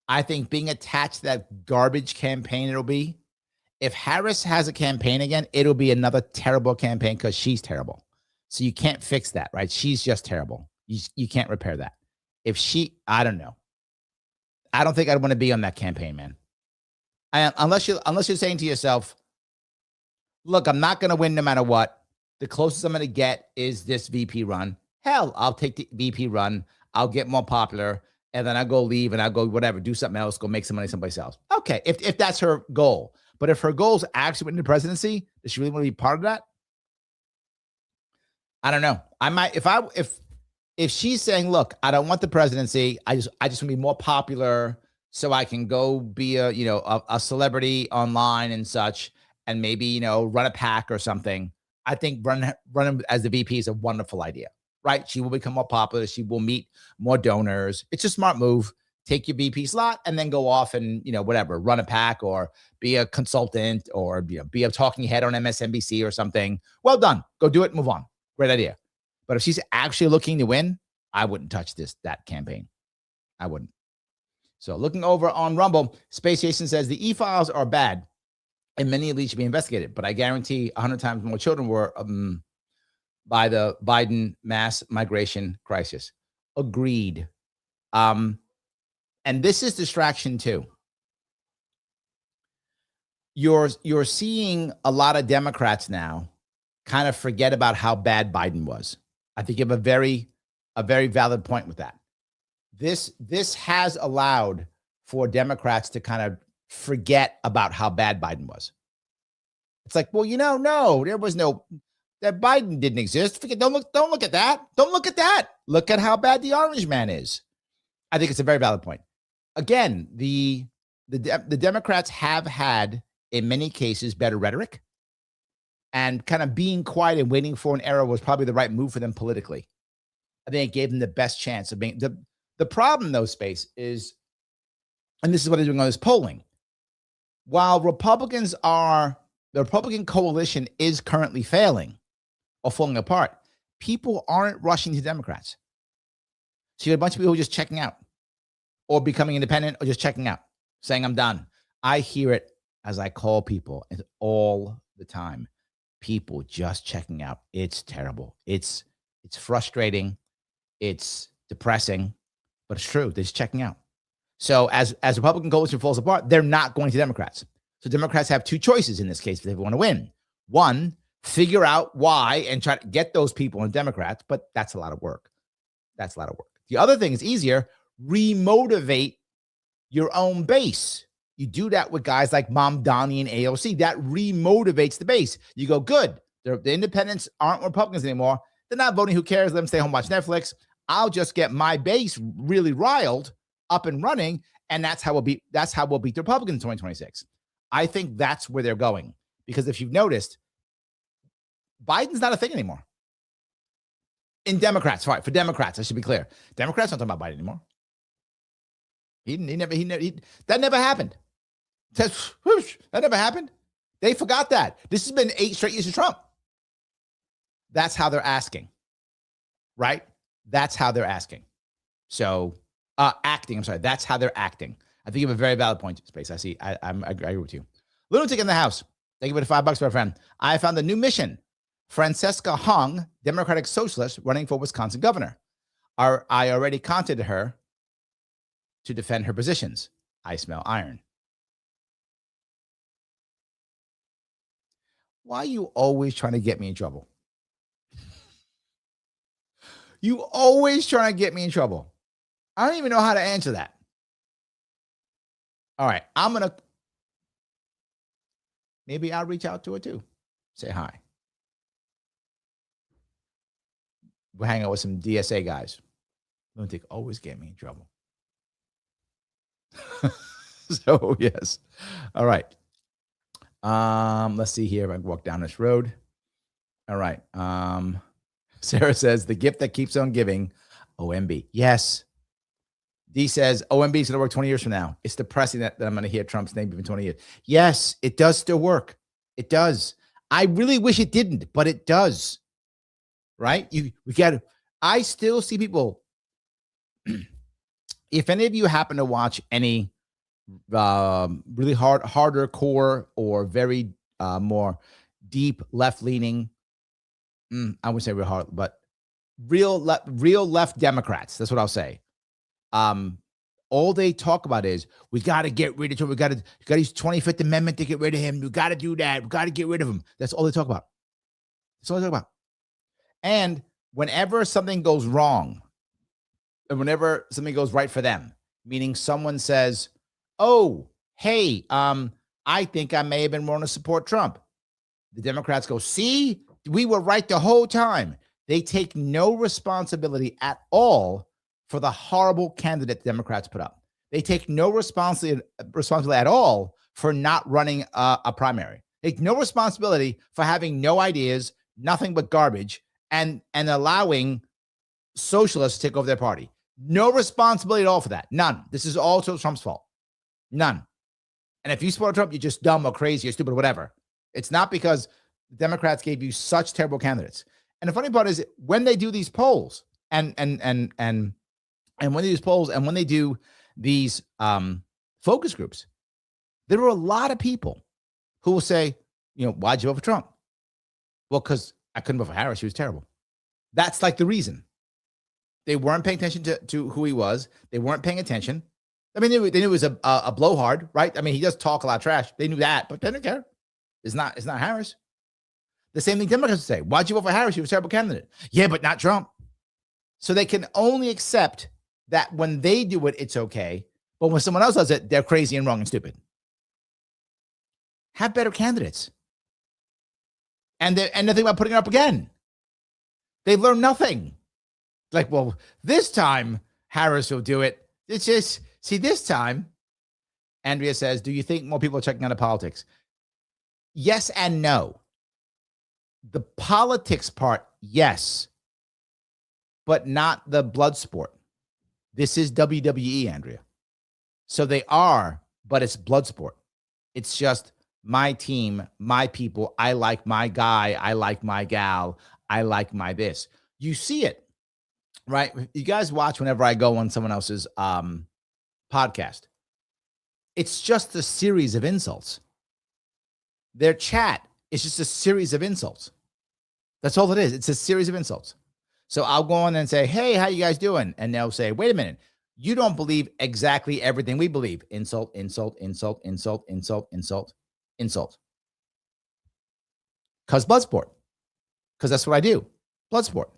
I think being attached to that garbage campaign it'll be. If Harris has a campaign again, it'll be another terrible campaign because she's terrible. So you can't fix that, right? She's just terrible. You can't repair that. I don't know. I don't think I'd want to be on that campaign, man. Unless you're saying to yourself, look, I'm not going to win no matter what. The closest I'm going to get is this VP run. Hell, I'll take the VP run. I'll get more popular, and then I'll go leave and I'll go whatever, do something else, go make some money someplace else. Okay, if that's her goal. But if her goal is actually winning the presidency, does she really want to be part of that? I don't know. I might if she's saying, look, I don't want the presidency. I just want to be more popular so I can go be a celebrity online and such, and maybe run a PAC or something. I think running as the VP is a wonderful idea, right? She will become more popular. She will meet more donors. It's a smart move. Take your VP slot and then go off and, whatever, run a PAC or be a consultant or be a talking head on MSNBC or something. Well done. Go do it. Move on. Great idea. But if she's actually looking to win, I wouldn't touch that campaign. I wouldn't. So looking over on Rumble, Space Jason says the e-files are bad and many of these should be investigated. But I guarantee 100 times more children were by the Biden mass migration crisis. Agreed. And this is distraction too. You're seeing a lot of Democrats now kind of forget about how bad Biden was. I think you have a very valid point with that. This has allowed for Democrats to kind of forget about how bad Biden was. It's like, well, no, there was that Biden didn't exist. Don't look at that. Don't look at that. Look at how bad the orange man is. I think it's a very valid point. Again, the Democrats have had, in many cases, better rhetoric, and kind of being quiet and waiting for an era was probably the right move for them politically. I think it gave them the best chance of being the problem, though, Space, is, and this is what they're doing on this polling. While the Republican coalition is currently failing or falling apart, people aren't rushing to Democrats. So you have a bunch of people just checking out or becoming independent or just checking out, saying, I'm done. I hear it as I call people all the time. People just checking out. It's terrible. It's frustrating. It's depressing, but it's true. They're just checking out. So as Republican coalition falls apart, they're not going to Democrats. So Democrats have two choices in this case if they want to win. One, figure out why and try to get those people in Democrats, but that's a lot of work. That's a lot of work. The other thing is easier, remotivate your own base. You do that with guys like Mamdani and AOC. That remotivates the base. You go, good. The independents aren't Republicans anymore. They're not voting. Who cares? Let them stay home, watch Netflix. I'll just get my base really riled, up and running, and that's how we'll beat the Republicans in 2026. I think that's where they're going. Because if you've noticed, Biden's not a thing anymore. In Democrats, right? For Democrats, I should be clear. Democrats don't talk about Biden anymore. That never happened. That never happened. They forgot that. This has been 8 straight years of Trump. That's how they're asking, right? That's how they're asking. So, acting. I'm sorry. That's how they're acting. I think you have a very valid point, Space. I agree with you. Lunatic in the house. Thank you for the $5 for our friend. I found a new mission. Francesca Hung, Democratic Socialist, running for Wisconsin governor. I already contacted her to defend her positions. I smell iron. Why are you always trying to get me in trouble? You always trying to get me in trouble. I don't even know how to answer that. All right, maybe I'll reach out to her too. Say hi. We'll hang out with some DSA guys. Lunatic always get me in trouble. So, yes. All right. Let's see here if I can walk down this road. All right. Sarah says, the gift that keeps on giving, OMB. Yes. D says, OMB is going to work 20 years from now. It's depressing that I'm going to hear Trump's name even 20 years. Yes, it does still work. It does. I really wish it didn't, but it does. Right? I still see people. If any of you happen to watch any really harder core or very more deep left-leaning, I wouldn't say real hard, but real left Democrats, that's what I'll say. All they talk about is, we got to get rid of Trump. We got to use 25th Amendment to get rid of him. We got to do that. We got to get rid of him. That's all they talk about. That's all I talk about. And whenever something goes wrong, and whenever something goes right for them, meaning someone says, "Oh, hey, I think I may have been wrong to support Trump," the Democrats go, "See, we were right the whole time." They take no responsibility at all for the horrible candidate the Democrats put up. They take no responsibility at all for not running a primary. They take no responsibility for having no ideas, nothing but garbage, and allowing socialists to take over their party. No responsibility at all for that. None. This is also Trump's fault. None. And if you support Trump, you're just dumb or crazy or stupid or whatever. It's not because the Democrats gave you such terrible candidates. And the funny part is when they do these polls and when they do these polls and when they do these focus groups, there are a lot of people who will say, why'd you vote for Trump? Well, because I couldn't vote for Harris. She was terrible. That's like the reason. They weren't paying attention to who he was. They weren't paying attention. I mean, they knew he was a blowhard, right? I mean, he does talk a lot of trash. They knew that, but they didn't care. It's not Harris. The same thing Democrats would say. Why'd you vote for Harris? She was a terrible candidate. Yeah, but not Trump. So they can only accept that when they do it, it's okay. But when someone else does it, they're crazy and wrong and stupid. Have better candidates. And they're thinking about putting it up again. They've learned nothing. Like, well, this time Harris will do it. It's just, see, this time, Andrea says, do you think more people are checking out of politics? Yes and no. The politics part, yes, but not the blood sport. This is WWE, Andrea. So they are, but it's blood sport. It's just my team, my people. I like my guy. I like my gal. I like my this. You see it, right? You guys watch whenever I go on someone else's podcast. It's just a series of insults. Their chat is just a series of insults. That's all it is. It's a series of insults. So I'll go on and say, hey, how you guys doing? And they'll say, wait a minute. You don't believe exactly everything we believe. Insult, insult, insult, insult, insult, insult, insult. Because blood sport. Because that's what I do. Blood sport.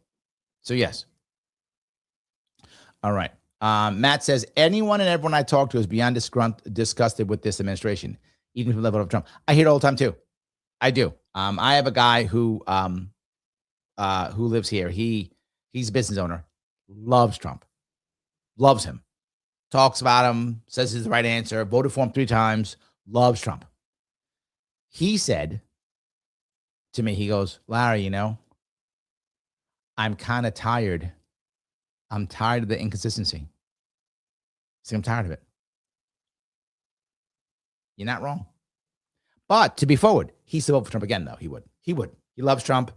So yes. All right. Matt says, anyone and everyone I talk to is beyond disgusted with this administration, even from the level of Trump. I hear it all the time too. I do. I have a guy who lives here. He's a business owner, loves Trump, loves him, talks about him, says he's the right answer, voted for him 3 times, loves Trump. He said to me, he goes, Larry, I'm kind of tired. I'm tired of the inconsistency. See, I'm tired of it. You're not wrong. But to be forward, he's to vote for Trump again, though. He would. He loves Trump.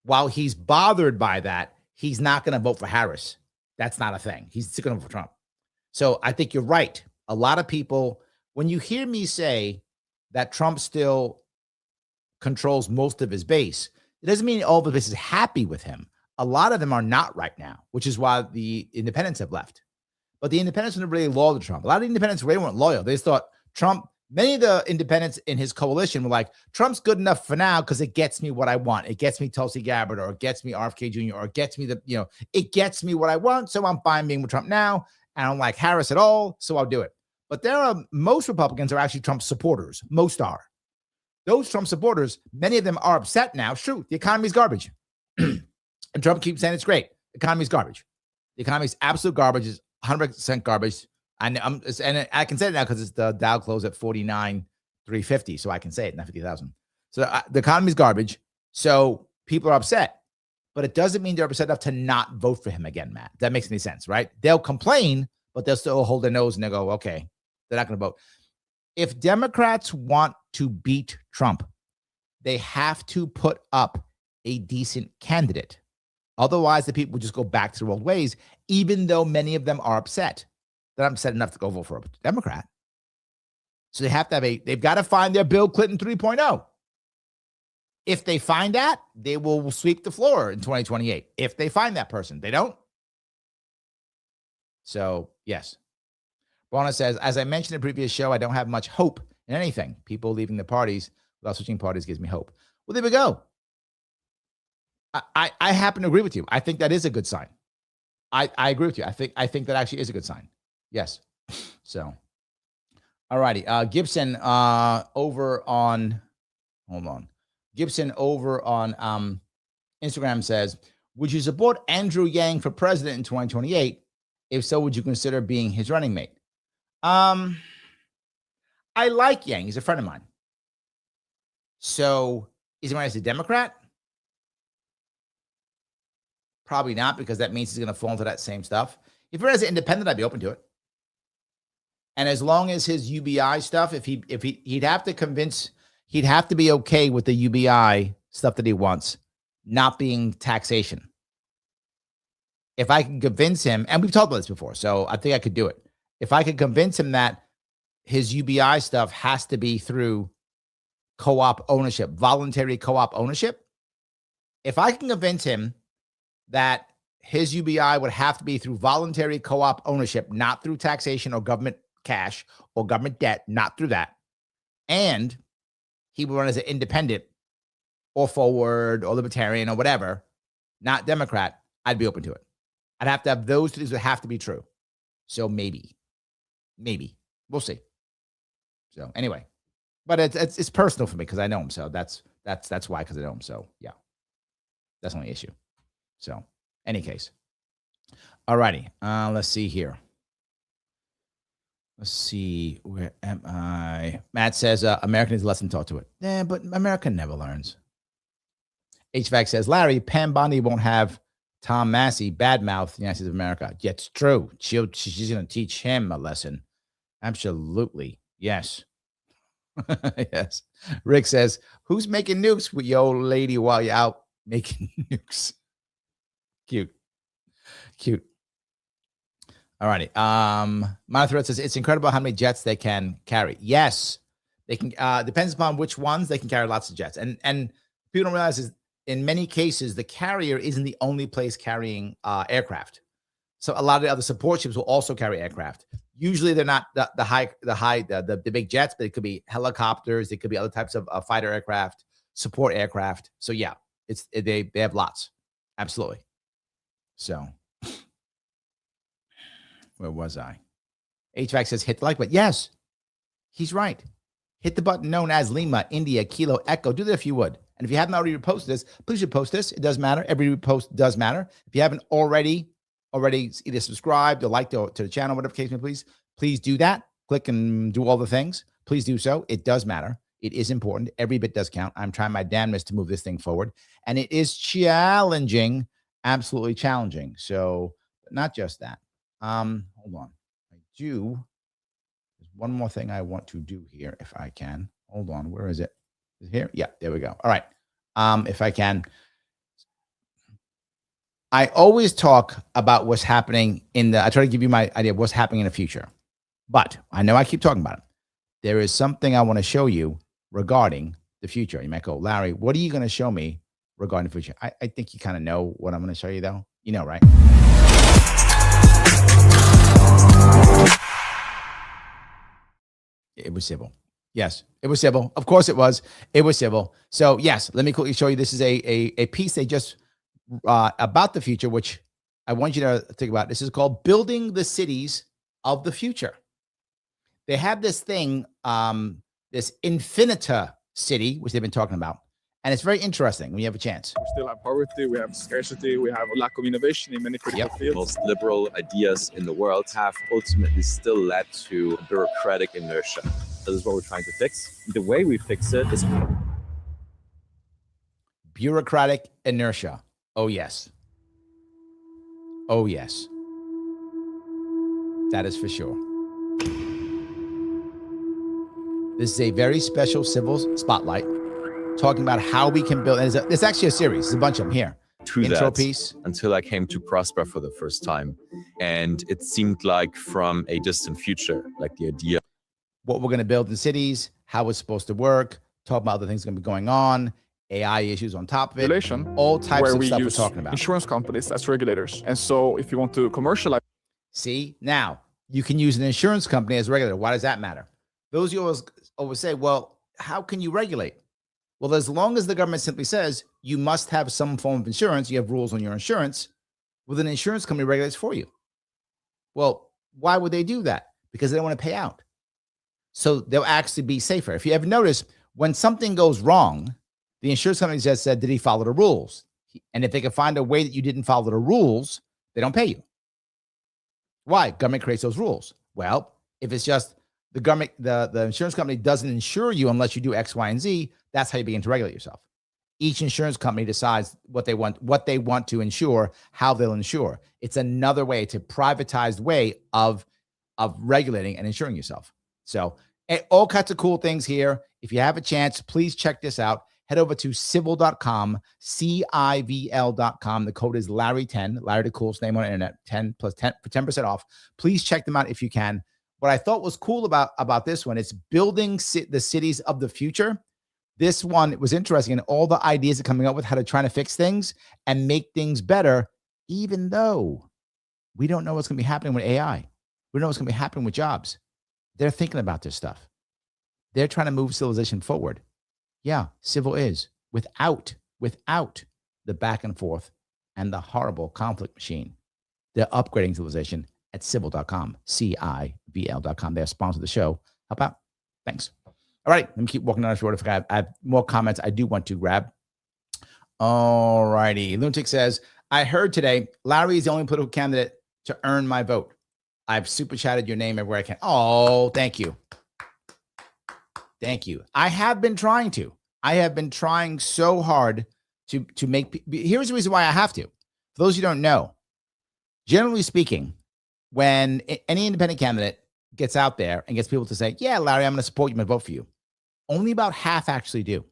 While he's bothered by that, he's not going to vote for Harris. That's not a thing. He's still going to vote for Trump. So I think you're right. A lot of people, when you hear me say that Trump still controls most of his base, it doesn't mean all of the base is happy with him. A lot of them are not right now, which is why the independents have left. But the independents weren't really loyal to Trump. A lot of the independents really weren't loyal. They just thought Trump, many of the independents in his coalition were like, Trump's good enough for now because it gets me what I want. It gets me Tulsi Gabbard, or it gets me RFK Jr., or it gets me it gets me what I want. So I'm fine being with Trump now. I don't like Harris at all, so I'll do it. But most Republicans are actually Trump supporters. Most are. Those Trump supporters, many of them are upset now. It's true. The economy's garbage. And Trump keeps saying it's great. The economy's garbage. The economy's absolute garbage. Is 100% garbage. And I can say it now because it's the Dow closed at 49,350. So I can say it, not 50,000. So the economy's garbage. So people are upset. But it doesn't mean they're upset enough to not vote for him again, Matt. That makes any sense, right? They'll complain, but they'll still hold their nose and they'll go, okay, they're not going to vote. If Democrats want to beat Trump, they have to put up a decent candidate. Otherwise, the people will just go back to their old ways, even though many of them are upset. They're not upset enough to go vote for a Democrat. So they have to they've got to find their Bill Clinton 3.0. If they find that, they will sweep the floor in 2028. If they find that person, they don't. So, yes. Rona says, as I mentioned in the previous show, I don't have much hope in anything. People leaving the parties without switching parties gives me hope. Well, there we go. I happen to agree with you. I think that is a good sign. I agree with you. I think that actually is a good sign. Yes. So, all righty. Gibson over on, hold on. Gibson over on Instagram says, would you support Andrew Yang for president in 2028? If so, would you consider being his running mate? I like Yang. He's a friend of mine. So is he running as a Democrat? Probably not, because that means he's going to fall into that same stuff. If he was an independent, I'd be open to it. And as long as his UBI stuff, he'd have to convince, he'd have to be okay with the UBI stuff that he wants not being taxation. If I can convince him, and we've talked about this before, so I think I could do it. If I could convince him that his UBI stuff has to be through co-op ownership, voluntary co-op ownership, if I can convince him that his UBI would have to be through voluntary co-op ownership, not through taxation or government cash or government debt, not through that, and he would run as an independent or forward or libertarian or whatever, not Democrat, I'd be open to it. I'd have to have those two things would have to be true. So maybe we'll see. So anyway, but it's personal for me because I know him. So that's why, because I know him. So yeah, that's the only issue. So any case, all righty. Let's see here. Let's see, where am I? Matt says America needs a lesson taught to it. Yeah, but America never learns. HVAC says, Larry, Pam Bondi won't have Tom Massey badmouth the United States of America. Yeah, it's true. She's going to teach him a lesson. Absolutely. Yes. Yes. Rick says, who's making nukes with your old lady while you're out making nukes? Cute. All righty. Monothread says, it's incredible how many jets they can carry. Yes. They can, depends upon which ones, they can carry lots of jets. And people don't realize is in many cases, the carrier isn't the only place carrying aircraft. So a lot of the other support ships will also carry aircraft. Usually they're not the big jets, but it could be helicopters. It could be other types of fighter aircraft, support aircraft. So yeah, they have lots. Absolutely. So where was I? HVAC says hit the like button. Yes, he's right. Hit the button known as Lima, India, Kilo, Echo. Do that if you would. And if you haven't already reposted this, please repost this. It does matter. Every repost does matter. If you haven't already either subscribed or liked to the channel, whatever case may please do that. Click and do all the things. Please do so. It does matter. It is important. Every bit does count. I'm trying my damnedest to move this thing forward. And it is challenging, absolutely challenging. So not just that. Hold on. There's one more thing I want to do here if I can. Hold on. Where is it? Is it here? Yeah, there we go. All right. If I can. I always talk about what's happening I try to give you my idea of what's happening in the future. But I know I keep talking about it. There is something I want to show you regarding the future. You might go, Larry, what are you going to show me regarding the future? I think you kind of know what I'm going to show you, though. You know, right? It was civil. Yes, it was civil. Of course it was. It was civil. So yes, let me quickly show you. This is a piece they just about the future, which I want you to think about. This is called Building the Cities of the Future. They have this thing, this Infinita city, which they've been talking about. And it's very interesting when you have a chance. We still have poverty, we have scarcity, we have a lack of innovation in many critical fields. The most liberal ideas in the world have ultimately still led to bureaucratic inertia. This is what we're trying to fix. The way we fix it is bureaucratic inertia. Oh, yes. Oh, yes. That is for sure. This is a very special civil spotlight talking about how we can build. And it's actually a series. There's a bunch of them here. Intro piece. Until I came to Prosper for the first time. And it seemed like from a distant future, like the idea. What we're going to build in cities, how it's supposed to work, talk about the things going to be going on, AI issues on top of it, all types of stuff we're talking about. Insurance companies as regulators. And so if you want to commercialize. See, now you can use an insurance company as a regulator. Why does that matter? Those you always say, well, how can you regulate? Well, as long as the government simply says you must have some form of insurance, you have rules on your insurance, well, then an insurance company regulates for you. Well, why would they do that? Because they don't want to pay out. So they'll actually be safer. If you ever notice, when something goes wrong, the insurance company just said, did he follow the rules? And if they can find a way that you didn't follow the rules, they don't pay you. Why? Government creates those rules. Well, if it's just the government, the insurance company doesn't insure you unless you do X, Y, and Z, that's how you begin to regulate yourself. Each insurance company decides what they want to insure, how they'll insure. It's another way, it's a privatized way of regulating and insuring yourself. So all kinds of cool things here. If you have a chance, please check this out. Head over to civil.com, CIVL.com. The code is Larry10, Larry, the coolest name on the internet, 10 plus 10 for 10% off. Please check them out if you can. What I thought was cool about this one is building the cities of the future. This one was interesting, and all the ideas are coming up with how to try to fix things and make things better, even though we don't know what's going to be happening with AI. We don't know what's going to be happening with jobs. They're thinking about this stuff. They're trying to move civilization forward. Yeah, civil is without the back and forth and the horrible conflict machine. They're upgrading civilization at civil.com, CIVL.com. They're sponsored the show. Help out. Thanks. All right, let me keep walking down this road. If I have more comments, I do want to grab. All righty. Lunatic says, I heard today Larry is the only political candidate to earn my vote. I've super chatted your name everywhere I can. Oh, thank you. Thank you. I have been trying to. I have been trying so hard to make. Here's the reason why I have to. For those who don't know, generally speaking, when any independent candidate gets out there and gets people to say, yeah, Larry, I'm going to support you, I'm going to vote for you, only about half actually do.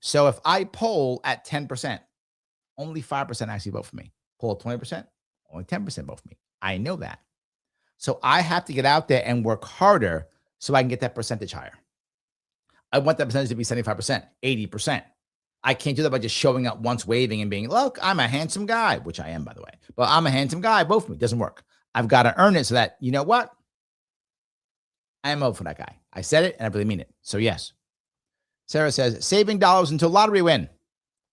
So if I poll at 10%, only 5% actually vote for me. Poll at 20%, only 10% vote for me. I know that. So I have to get out there and work harder so I can get that percentage higher. I want that percentage to be 75%, 80%. I can't do that by just showing up once, waving and being, look, I'm a handsome guy, which I am, by the way. But I'm a handsome guy. Vote for me. It doesn't work. I've got to earn it so that, you know what? I am over for that guy. I said it and I really mean it. So yes. Sarah says, saving dollars until lottery win.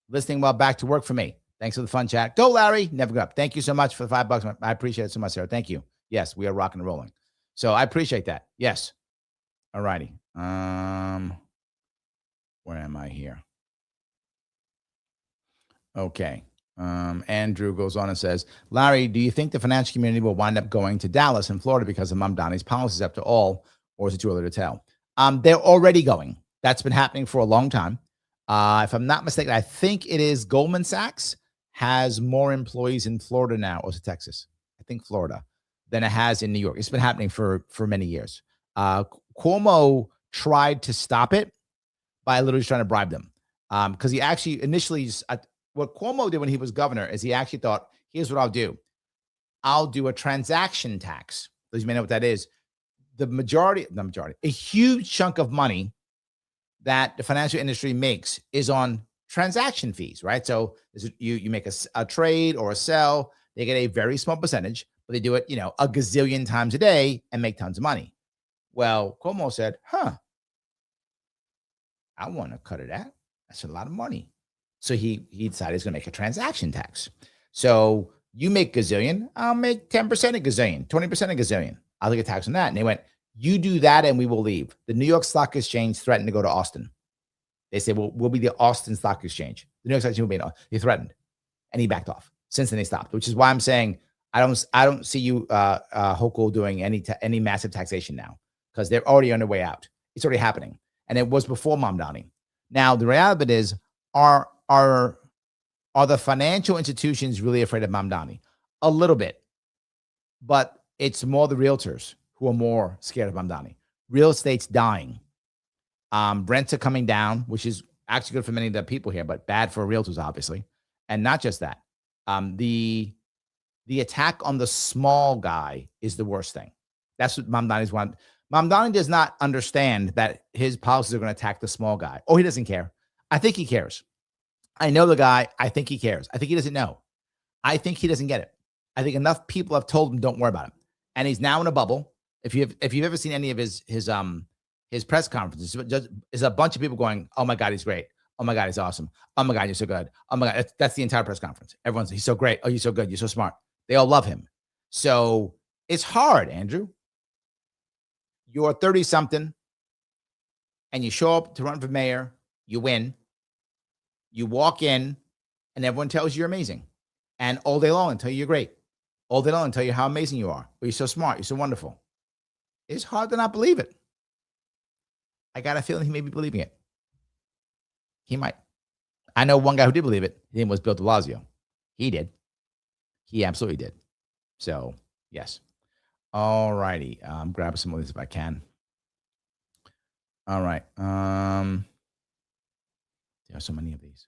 Listening while back to work for me. Thanks for the fun chat. Go, Larry. Never go up. Thank you so much for the $5. I appreciate it so much, Sarah. Thank you. Yes, we are rocking and rolling. So I appreciate that. Yes. All righty. Where am I here? Okay. Andrew goes on and says, Larry, do you think the financial community will wind up going to Dallas in Florida because of Mamdani's policies after all, or is it too early to tell? They're already going. That's been happening for a long time. If I'm not mistaken, I think it is Goldman Sachs has more employees in Florida now, or is it Texas? I think Florida, than it has in New York. It's been happening for many years. Cuomo tried to stop it by literally trying to bribe them. Because he actually initially, what Cuomo did when he was governor is he actually thought, here's what I'll do. I'll do a transaction tax. Those you may know what that is. A huge chunk of money that the financial industry makes is on transaction fees, right? So you make a trade or a sell, they get a very small percentage, but they do it, a gazillion times a day and make tons of money. Well, Cuomo said, I want to cut it out. That's a lot of money. So he decided he's going to make a transaction tax. So you make gazillion, I'll make 10% a gazillion, 20% a gazillion. I'll take a tax on that. And they went, you do that and we will leave. The New York Stock Exchange threatened to go to Austin. They said, well, we'll be the Austin Stock Exchange. The New York Stock Exchange will be, he threatened and he backed off. Since then they stopped, which is why I'm saying I don't see you, Hochul, doing any massive taxation now because they're already on their way out. It's already happening. And it was before Mamdani. Now, the reality of it is, are the financial institutions really afraid of Mamdani? A little bit, but it's more the realtors who are more scared of Mamdani. Real estate's dying. Rents are coming down, which is actually good for many of the people here, but bad for realtors, obviously. And not just that. The attack on the small guy is the worst thing. That's what Mamdani's want. Mamdani does not understand that his policies are going to attack the small guy. Oh, he doesn't care. I think he cares. I know the guy. I think he cares. I think he doesn't know. I think he doesn't get it. I think enough people have told him, don't worry about him. And he's now in a bubble. If you've ever seen any of his his press conference is a bunch of people going, "Oh my God, he's great. Oh my God, he's awesome. Oh my God, you're so good. Oh my God." That's the entire press conference. Everyone's, he's so great. Oh, you're so good. You're so smart. They all love him. So it's hard, Andrew. You're 30 something and you show up to run for mayor, you win, you walk in, and everyone tells you you're amazing. And all day long until you're great. All day long and tell you how amazing you are. Or you're so smart. You're so wonderful. It's hard to not believe it. I got a feeling he may be believing it. He might. I know one guy who did believe it. His name was Bill de Blasio. He did. He absolutely did. So, yes. All righty. I'm grabbing some of these if I can. All right. There are so many of these.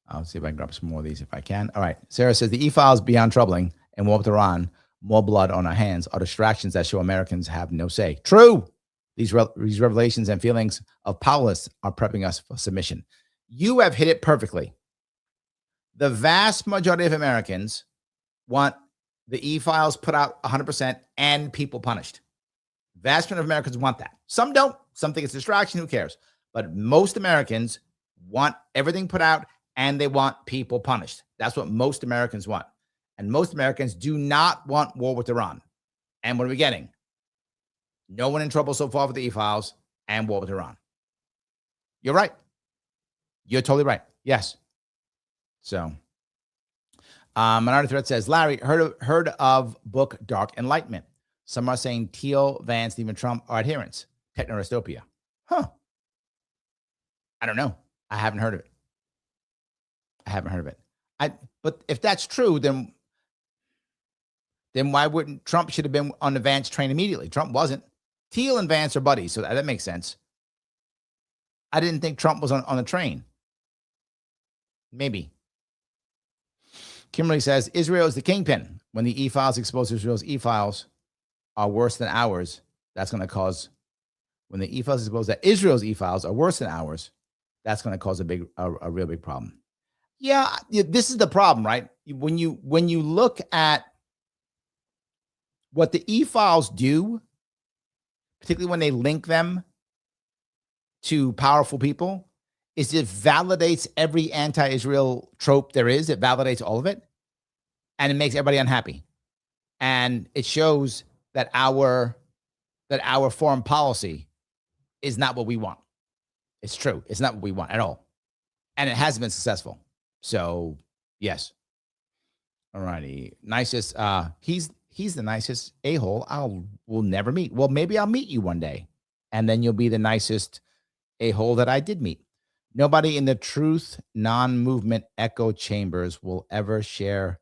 I'll see if I can grab some more of these if I can. All right. Sarah says the e-files beyond troubling and war with Iran, more blood on our hands are distractions that show Americans have no say. True. These revelations and feelings of powerlessness are prepping us for submission. You have hit it perfectly. The vast majority of Americans want the e-files put out 100% and people punished. Vast majority of Americans want that. Some don't. Some think it's a distraction. Who cares? But most Americans want everything put out and they want people punished. That's what most Americans want. And most Americans do not want war with Iran. And what are we getting? No one in trouble so far with the e-files and war with Iran. You're right. You're totally right. Yes. So, Minority Threat says, Larry, heard of book Dark Enlightenment. Some are saying Thiel, Vance, and even Trump are adherents. Techno-dystopia. Huh. I don't know. I haven't heard of it. But if that's true, then why wouldn't Trump should have been on the Vance train immediately? Trump wasn't. Thiel and Vance are buddies, so that makes sense. I didn't think Trump was on the train. Maybe. Kimberly says, Israel is the kingpin. When the e-files expose Israel's e-files are worse than ours, that's going to cause, when the e-files expose that Israel's e-files are worse than ours, that's going to cause a real big problem. Yeah, this is the problem, right? When you look at what the e-files do, particularly when they link them to powerful people, is it validates every anti-Israel trope there is. It validates all of it. And it makes everybody unhappy. And it shows that our foreign policy is not what we want. It's true. It's not what we want at all. And it hasn't been successful. So, yes. All righty. Nicest. He's the nicest a-hole we'll never meet. Well, maybe I'll meet you one day. And then you'll be the nicest a-hole that I did meet. Nobody in the truth non-movement echo chambers will ever share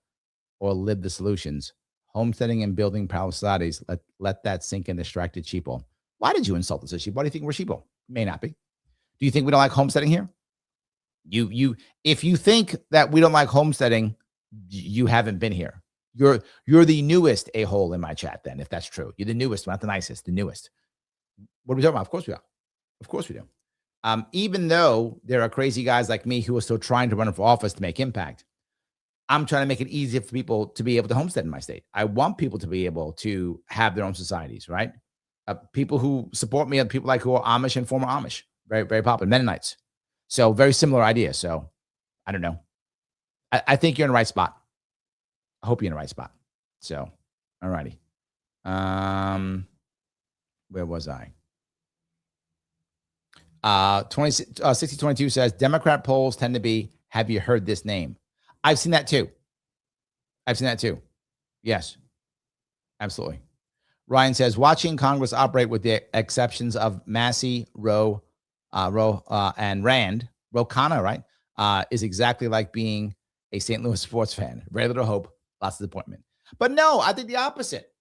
or live the solutions. Homesteading and building proud societies. Let that sink in, distracted sheeple. Why did you insult us as sheeple? Why do you think we're sheeple? May not be. Do you think we don't like homesteading here? If you think that we don't like homesteading, you haven't been here. You're the newest a-hole in my chat then, if that's true. You're the newest, not the nicest, the newest. What are we talking about? Of course we are. Of course we do. Even though there are crazy guys like me who are still trying to run for office to make impact, I'm trying to make it easier for people to be able to homestead in my state. I want people to be able to have their own societies, right? People who support me are people like who are Amish and former Amish, very, very popular, Mennonites. So very similar idea. So I don't know. I think you're in the right spot. I hope you're in the right spot. So, all righty. Where was I? 6022 says Democrat polls tend to be, have you heard this name? I've seen that too. Yes, absolutely. Ryan says watching Congress operate with the exceptions of Massey, Roe, and Rand, Ro Khanna, right? Is exactly like being a St. Louis sports fan. Very little hope, lots of disappointment. But no, I think the opposite.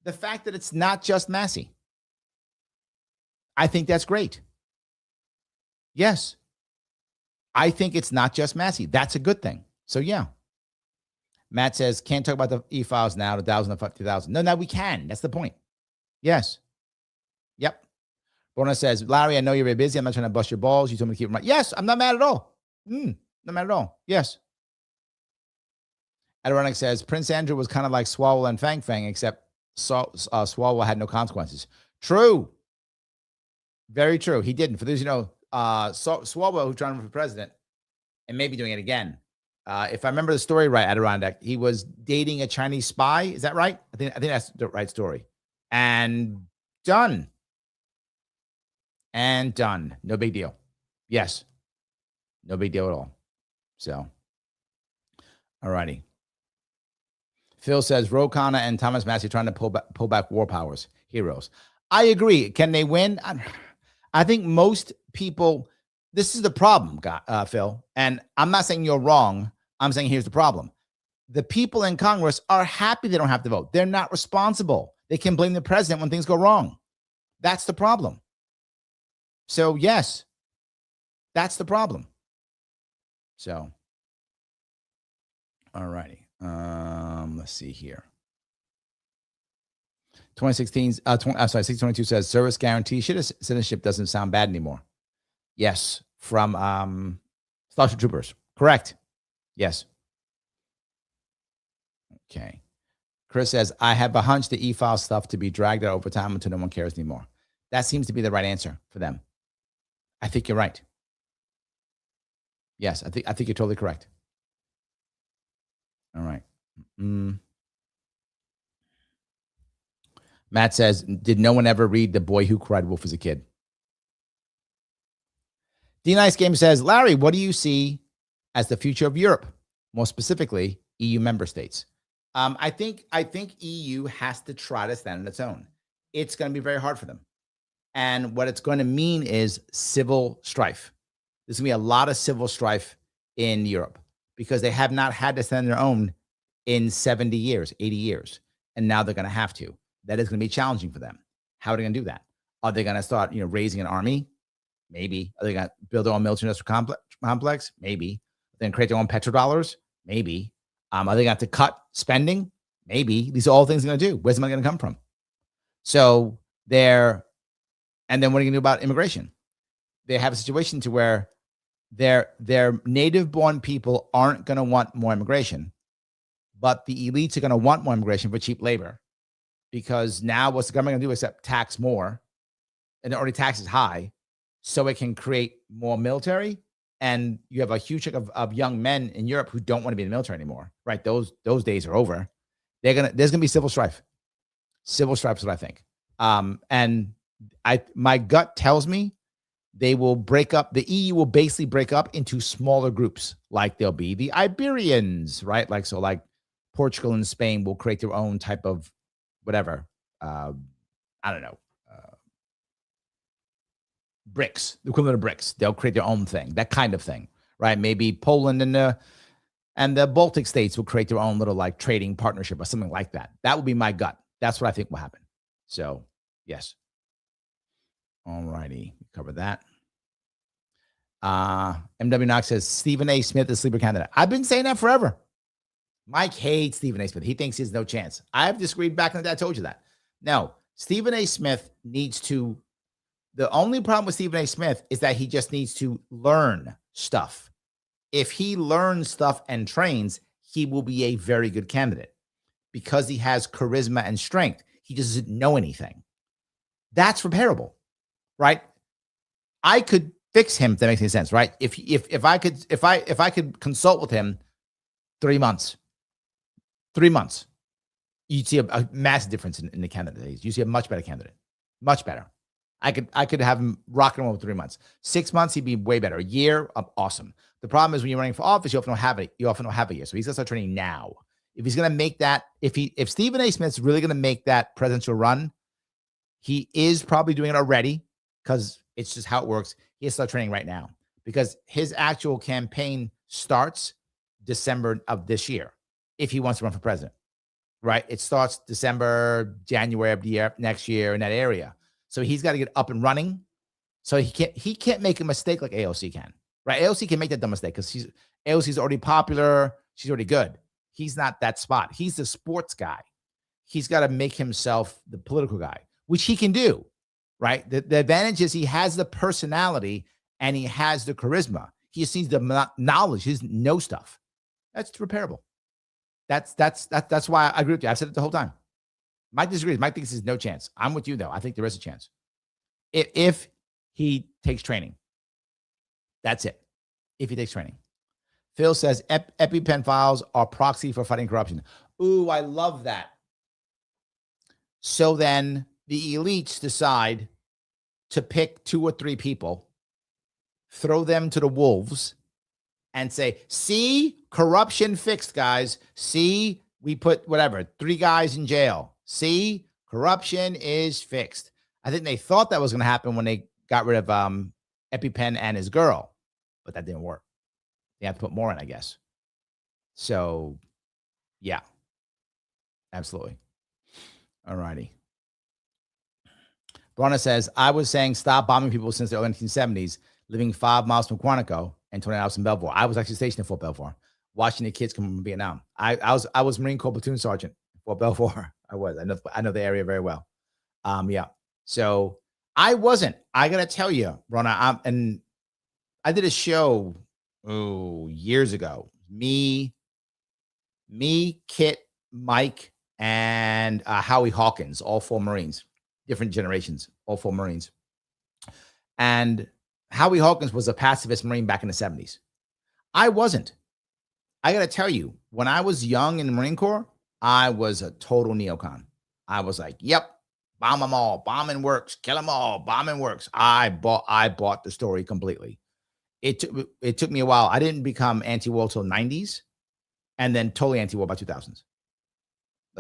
The fact that it's not just Massey. I think that's great. Yes. I think it's not just Massey. That's a good thing. So, yeah. Matt says, can't talk about the e-files now, the 1,050,000. No, we can. That's the point. Yes. Yep. Bona says, Larry, I know you're very busy. I'm not trying to bust your balls. You told me to keep them right. Yes, I'm not mad at all. Not mad at all. Yes. Adironic says, Prince Andrew was kind of like Swalwell and Fang Fang, except Swalwell had no consequences. True. Very true. He didn't. For those Swalwell, who's trying to run for president and maybe doing it again. If I remember the story right, Adirondack, he was dating a Chinese spy. Is that right? I think that's the right story. And done. And done. No big deal. Yes. No big deal at all. So, all righty. Phil says, Ro Khanna and Thomas Massey trying to pull back war powers. Heroes. I agree. Can they win? I think most people, this is the problem, Phil. And I'm not saying you're wrong. I'm saying here's the problem. The people in Congress are happy they don't have to vote. They're not responsible. They can blame the president when things go wrong. That's the problem. So, yes, that's the problem. So, all righty. Let's see here. 622 says service guarantee citizenship doesn't sound bad anymore. Yes, from Starship Troopers. Correct. Yes. Okay. Chris says, I have a hunch the e-file stuff to be dragged out over time until no one cares anymore. That seems to be the right answer for them. I think you're right. Yes, I think you're totally correct. All right. Matt says, did no one ever read The Boy Who Cried Wolf as a kid? D-Nice Game says, Larry, what do you see as the future of Europe? More specifically, EU member states. I think EU has to try to stand on its own. It's going to be very hard for them. And what it's going to mean is civil strife. There's going to be a lot of civil strife in Europe because they have not had to stand on their own in 70 years, 80 years. And now they're going to have to. That is going to be challenging for them. How are they going to do that? Are they going to start, raising an army? Maybe. Are they going to build their own military industrial complex? Maybe. Are they going to create their own petrodollars? Maybe. Are they going to have to cut spending? Maybe. These are all things they're going to do. Where's the money going to come from? So and then what are you going to do about immigration? They have a situation to where their native-born people aren't going to want more immigration, but the elites are going to want more immigration for cheap labor. Because now what's the government going to do except tax more? And it already taxes high, so it can create more military. And you have a huge chunk of young men in Europe who don't want to be in the military anymore, right? Those days are over. There's going to be civil strife. Civil strife is what I think. And my gut tells me they will break up. The EU will basically break up into smaller groups. Like there'll be the Iberians, right? Like Portugal and Spain will create their own type of whatever, I don't know, BRICS, the equivalent of BRICS. They'll create their own thing, that kind of thing, right? Maybe Poland and the Baltic states will create their own little trading partnership or something like that. That would be my gut. That's what I think will happen. So, yes. All righty, cover that. MW Knox says Stephen A. Smith is sleeper candidate. I've been saying that forever. Mike hates Stephen A. Smith. He thinks he has no chance. I've disagreed back in the day. I told you that. No, Stephen A. Smith needs to. The only problem with Stephen A. Smith is that he just needs to learn stuff. If he learns stuff and trains, he will be a very good candidate because he has charisma and strength. He doesn't know anything. That's repairable, right? I could fix him if that makes any sense, right? If I could consult with him 3 months. 3 months, you'd see a massive difference in the candidate. You see a much better candidate, much better. I could have him rocking him over 3 months. 6 months, he'd be way better. A year, awesome. The problem is when you're running for office, you often don't have it. You often don't have a year. So he's gonna start training now. If he's gonna make that, if Stephen A. Smith's really gonna make that presidential run, he is probably doing it already because it's just how it works. He has to start training right now because his actual campaign starts December of this year. If he wants to run for president, right? It starts December, January of the year, next year in that area. So he's got to get up and running. So he can't make a mistake like AOC can, right? AOC can make that dumb mistake because AOC's already popular. She's already good. He's not that spot. He's the sports guy. He's got to make himself the political guy, which he can do, right? The advantage is he has the personality and he has the charisma. He just needs the knowledge. He doesn't know stuff. That's repairable. That's why I agree with you. I've said it the whole time. Mike disagrees. Mike thinks there's no chance. I'm with you, though. I think there is a chance. If he takes training. That's it. If he takes training. Phil says EpiPen files are proxy for fighting corruption. Ooh, I love that. So then the elites decide to pick 2 or 3 people, throw them to the wolves, and say, see, corruption fixed, guys. See, we put 3 guys in jail. See, corruption is fixed. I think they thought that was going to happen when they got rid of EpiPen and his girl, but that didn't work. They have to put more in, I guess. So, yeah, absolutely. All righty. Bronna says, I was saying stop bombing people since the early 1970s, living 5 miles from Quantico and 20 hours from Belvoir. I was actually stationed in Fort Belvoir, watching the kids come from Vietnam. I was Marine Corps platoon sergeant in Fort Belvoir. I was. I know the area very well. Yeah. So I wasn't. I gotta tell you, Bronna. And I did a show years ago. Me, Kit, Mike, and Howie Hawkins, all 4 Marines, different generations, all 4 Marines. And Howie Hawkins was a pacifist Marine back in the 70s. I wasn't. I got to tell you, when I was young in the Marine Corps, I was a total neocon. I was like, yep, bomb them all. Bombing works. Kill them all. Bombing works. I bought the story completely. It took me a while. I didn't become anti-war till 90s, and then totally anti-war by 2000s.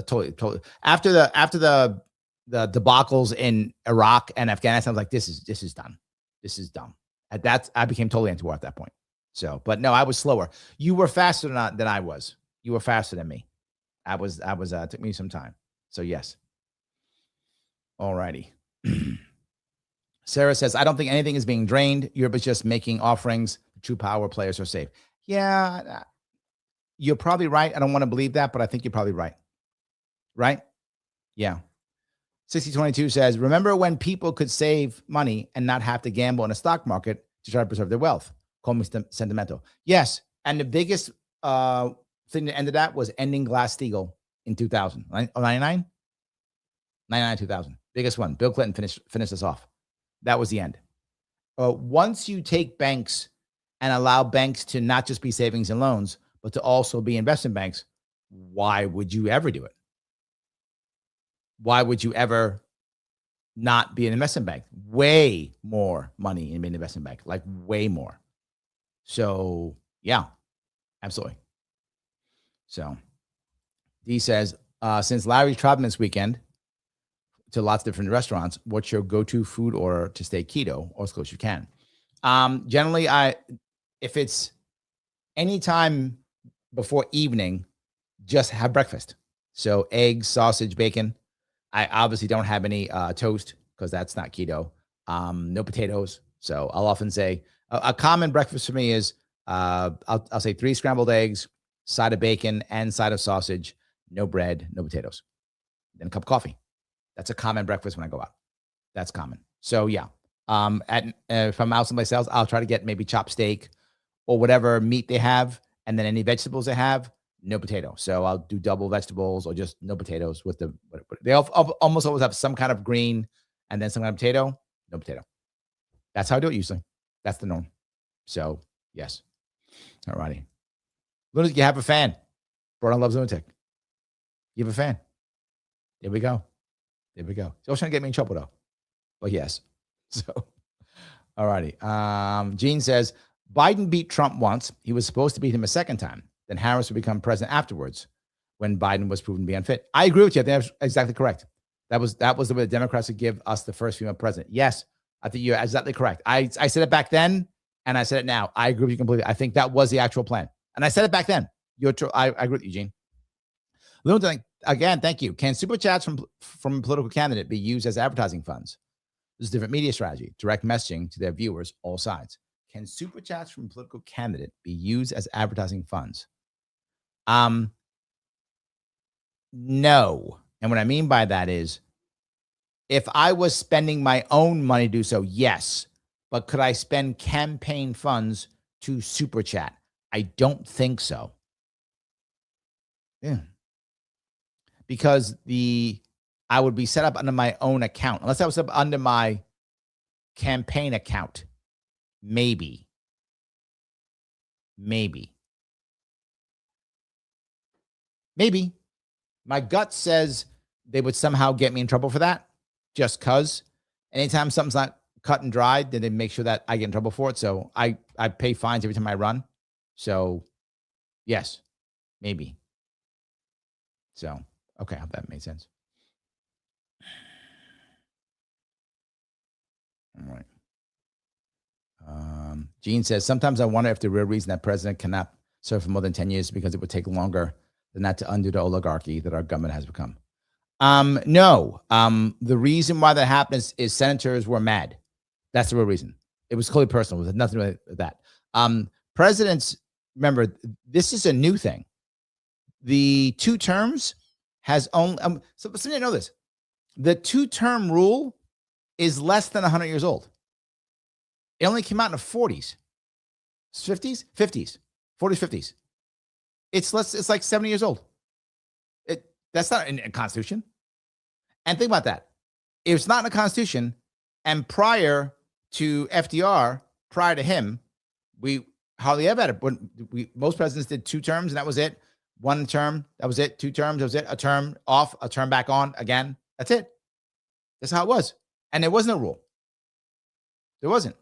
Totally. After the debacles in Iraq and Afghanistan, I was like, this is done. This is dumb. I became totally anti-war at that point. So, but no, I was slower. You were faster than I was. You were faster than me. I was took me some time. So yes. All righty. Sarah says, I don't think anything is being drained. Europe is just making offerings. True power players are safe. Yeah, you're probably right. I don't want to believe that, but I think you're probably right. Right? Yeah. 6022 says, remember when people could save money and not have to gamble in a stock market to try to preserve their wealth? Call me sentimental. Yes. And the biggest thing that ended that was ending Glass-Steagall in 2000. 99? 99, 2000. Biggest one. Bill Clinton finished us off. That was the end. Once you take banks and allow banks to not just be savings and loans, but to also be investment banks, why would you ever do it? Why would you ever not be an investment bank? Way more money in being an investment bank, like way more. So, yeah, absolutely. So, D says, since Larry's traveling this weekend to lots of different restaurants, what's your go-to food order to stay keto or as close as you can? Generally, if it's any time before evening, just have breakfast. So eggs, sausage, bacon. I obviously don't have any toast because that's not keto. No potatoes. So I'll often say a common breakfast for me is I'll say 3 scrambled eggs, side of bacon, and side of sausage. No bread, no potatoes. Then a cup of coffee. That's a common breakfast when I go out. That's common. So yeah, if I'm out someplace else, I'll try to get maybe chopped steak or whatever meat they have, and then any vegetables they have. No potato. So I'll do double vegetables or just no potatoes with they almost always have some kind of green and then some kind of potato. No potato. That's how I do it usually. That's the norm. So yes. All righty. Lunatic, you have a fan. Broden loves Lunatic. You have a fan. There we go. There we go. He's always trying to get me in trouble though. But yes. So all righty. Gene says Biden beat Trump once. He was supposed to beat him a second time. Then Harris would become president afterwards when Biden was proven to be unfit. I agree with you. I think that's exactly correct. That was the way the Democrats would give us the first female president. Yes, I think you're exactly correct. I said it back then, and I said it now. I agree with you completely. I think that was the actual plan. And I said it back then. I agree with you, Gene. Lunatic, again, thank you. Can super chats from a political candidate be used as advertising funds? This is a different media strategy, direct messaging to their viewers, all sides. Can super chats from a political candidate be used as advertising funds? No. And what I mean by that is if I was spending my own money to do so, yes. But could I spend campaign funds to super chat? I don't think so. Yeah. Because the I would be set up under my own account. Unless I was up under my campaign account. Maybe. My gut says they would somehow get me in trouble for that, just because. Anytime something's not cut and dried, then they make sure that I get in trouble for it. So I pay fines every time I run. So yes, maybe. So, okay, I hope that made sense. All right. Gene says, sometimes I wonder if the real reason that president cannot serve for more than 10 years is because it would take longer than that to undo the oligarchy that our government has become. No. The reason why that happens is senators were mad. That's the real reason. It was clearly personal. It had nothing to do with that. Presidents, remember, this is a new thing. The 2 terms has only, so you know this. The 2-term rule is less than 100 years old. It only came out in the 40s, 50s, 40s, 50s. It's like 70 years old. That's not in a constitution. And think about that. If it's not in a constitution, and prior to FDR, prior to him, we hardly ever had it. Most presidents did 2 terms, and that was it. 1 term, that was it. 2 terms, that was it. A term off, a term back on again. That's it. That's how it was. And there was no rule. There wasn't.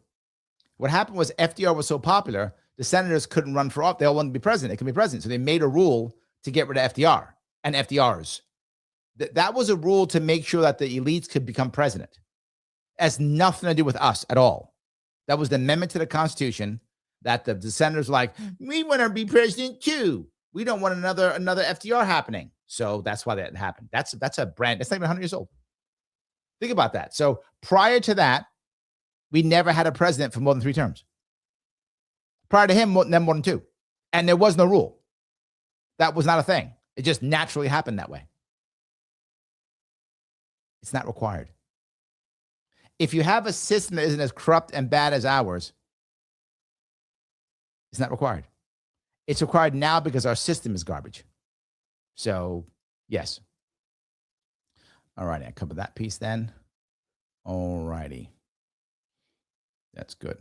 What happened was FDR was so popular, the senators couldn't run for office. They all wanted to be president. They could be president. So they made a rule to get rid of FDR and FDRs. That was a rule to make sure that the elites could become president. It has nothing to do with us at all. That was the amendment to the Constitution that the senators were like, we want to be president too. We don't want another FDR happening. So that's why that happened. That's a brand. That's not even 100 years old. Think about that. So prior to that, we never had a president for more than 3 terms. Prior to him, more than 2. And there was no rule. That was not a thing. It just naturally happened that way. It's not required. If you have a system that isn't as corrupt and bad as ours, it's not required. It's required now because our system is garbage. So, yes. All righty, I covered that piece then. All righty. That's good.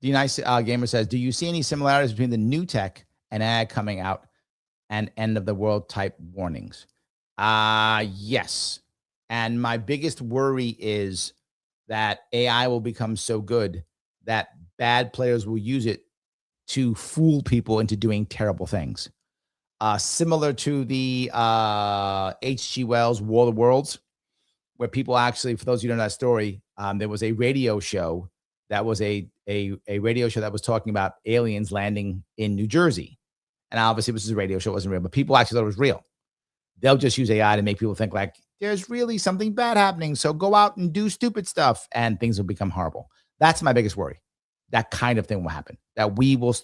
The nice gamer says, do you see any similarities between the new tech and AI coming out and end of the world type warnings? Yes. And my biggest worry is that AI will become so good that bad players will use it to fool people into doing terrible things. Similar to the H.G. Wells' War of the Worlds, where people actually, for those of you who know that story, there was a radio show that was a radio show that was talking about aliens landing in New Jersey. And obviously, this is a radio show, it wasn't real, but people actually thought it was real. They'll just use AI to make people think like there's really something bad happening. So go out and do stupid stuff and things will become horrible. That's my biggest worry. That kind of thing will happen. That we will.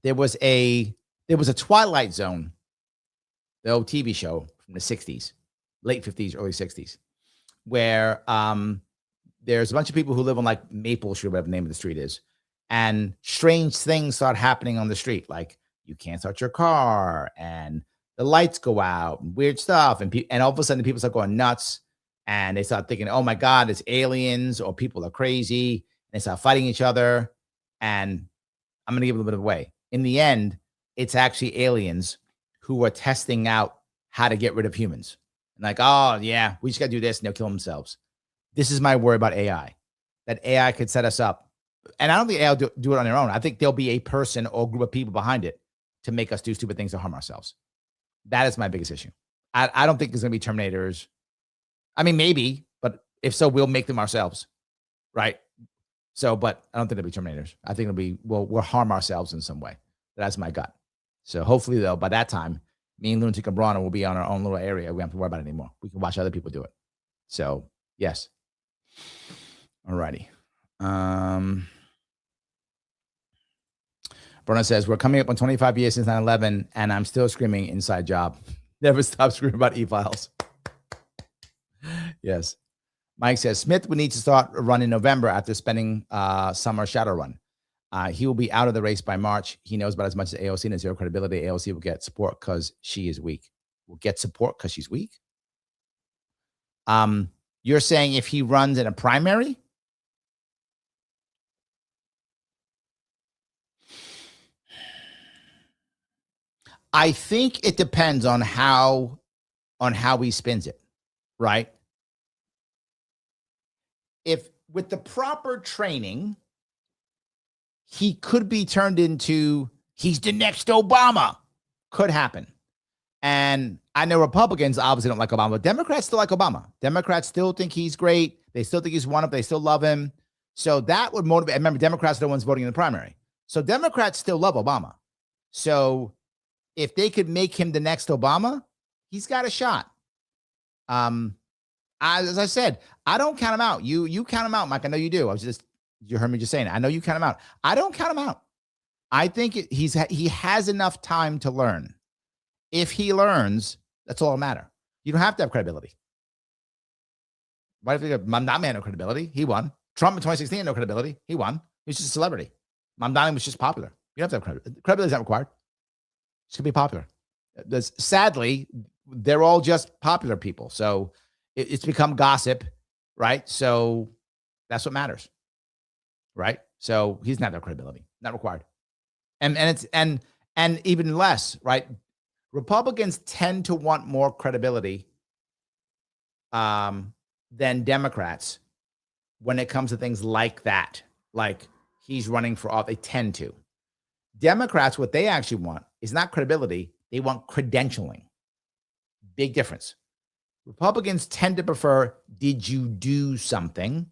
There was a Twilight Zone, the old TV show from the 60s, late 50s, early 60s, where there's a bunch of people who live on like Maple Street, whatever the name of the street is. And strange things start happening on the street. Like you can't start your car and the lights go out and weird stuff. And all of a sudden people start going nuts and they start thinking, oh my God, it's aliens or people are crazy. And they start fighting each other. And I'm going to give a little bit away. In the end, it's actually aliens who are testing out how to get rid of humans. And like, oh yeah, we just got to do this and they'll kill themselves. This is my worry about AI, that AI could set us up. And I don't think AI will do it on their own. I think there'll be a person or group of people behind it to make us do stupid things to harm ourselves. That is my biggest issue. I don't think there's going to be Terminators. I mean, maybe, but if so, we'll make them ourselves, right? So, but I don't think there'll be Terminators. I think we'll harm ourselves in some way. That's my gut. So hopefully, though, by that time, me and Lunatic and Brana will be on our own little area. We don't have to worry about it anymore. We can watch other people do it. So, yes. All righty. Bruna says, we're coming up on 25 years since 9/11, and I'm still screaming inside job. Never stop screaming about e-files. Yes. Mike says, Smith would need to start a run in November after spending summer shadow run. He will be out of the race by March. He knows about as much as AOC and has zero credibility. AOC will get support because she is weak. Will get support because she's weak? You're saying if he runs in a primary? I think it depends on how he spins it, right? If with the proper training, he could be turned into he's the next Obama. Could happen. And I know Republicans obviously don't like Obama, but Democrats still like Obama. Democrats still think he's great. They still think he's wonderful. They still love him. So that would motivate. Remember, Democrats are the ones voting in the primary. So Democrats still love Obama. So if they could make him the next Obama, he's got a shot. As I said, I don't count him out. You count him out, Mike. I know you do. You heard me just saying it. I know you count him out. I don't count him out. I think he has enough time to learn. If he learns, that's all that matters. You don't have to have credibility. Why if Mamdani had no credibility? He won. Trump in 2016 had no credibility. He won. He was just a celebrity. Mamdani was just popular. You don't have to have credibility. Credibility is not required. It's going to be popular. Sadly, they're all just popular people. So it's become gossip, right? So that's what matters, right? So he's not that credibility, not required. And even less, right? Republicans tend to want more credibility than Democrats when it comes to things like that, like he's running for office. They tend to. Democrats, what they actually want is not credibility. They want credentialing. Big difference. Republicans tend to prefer, did you do something?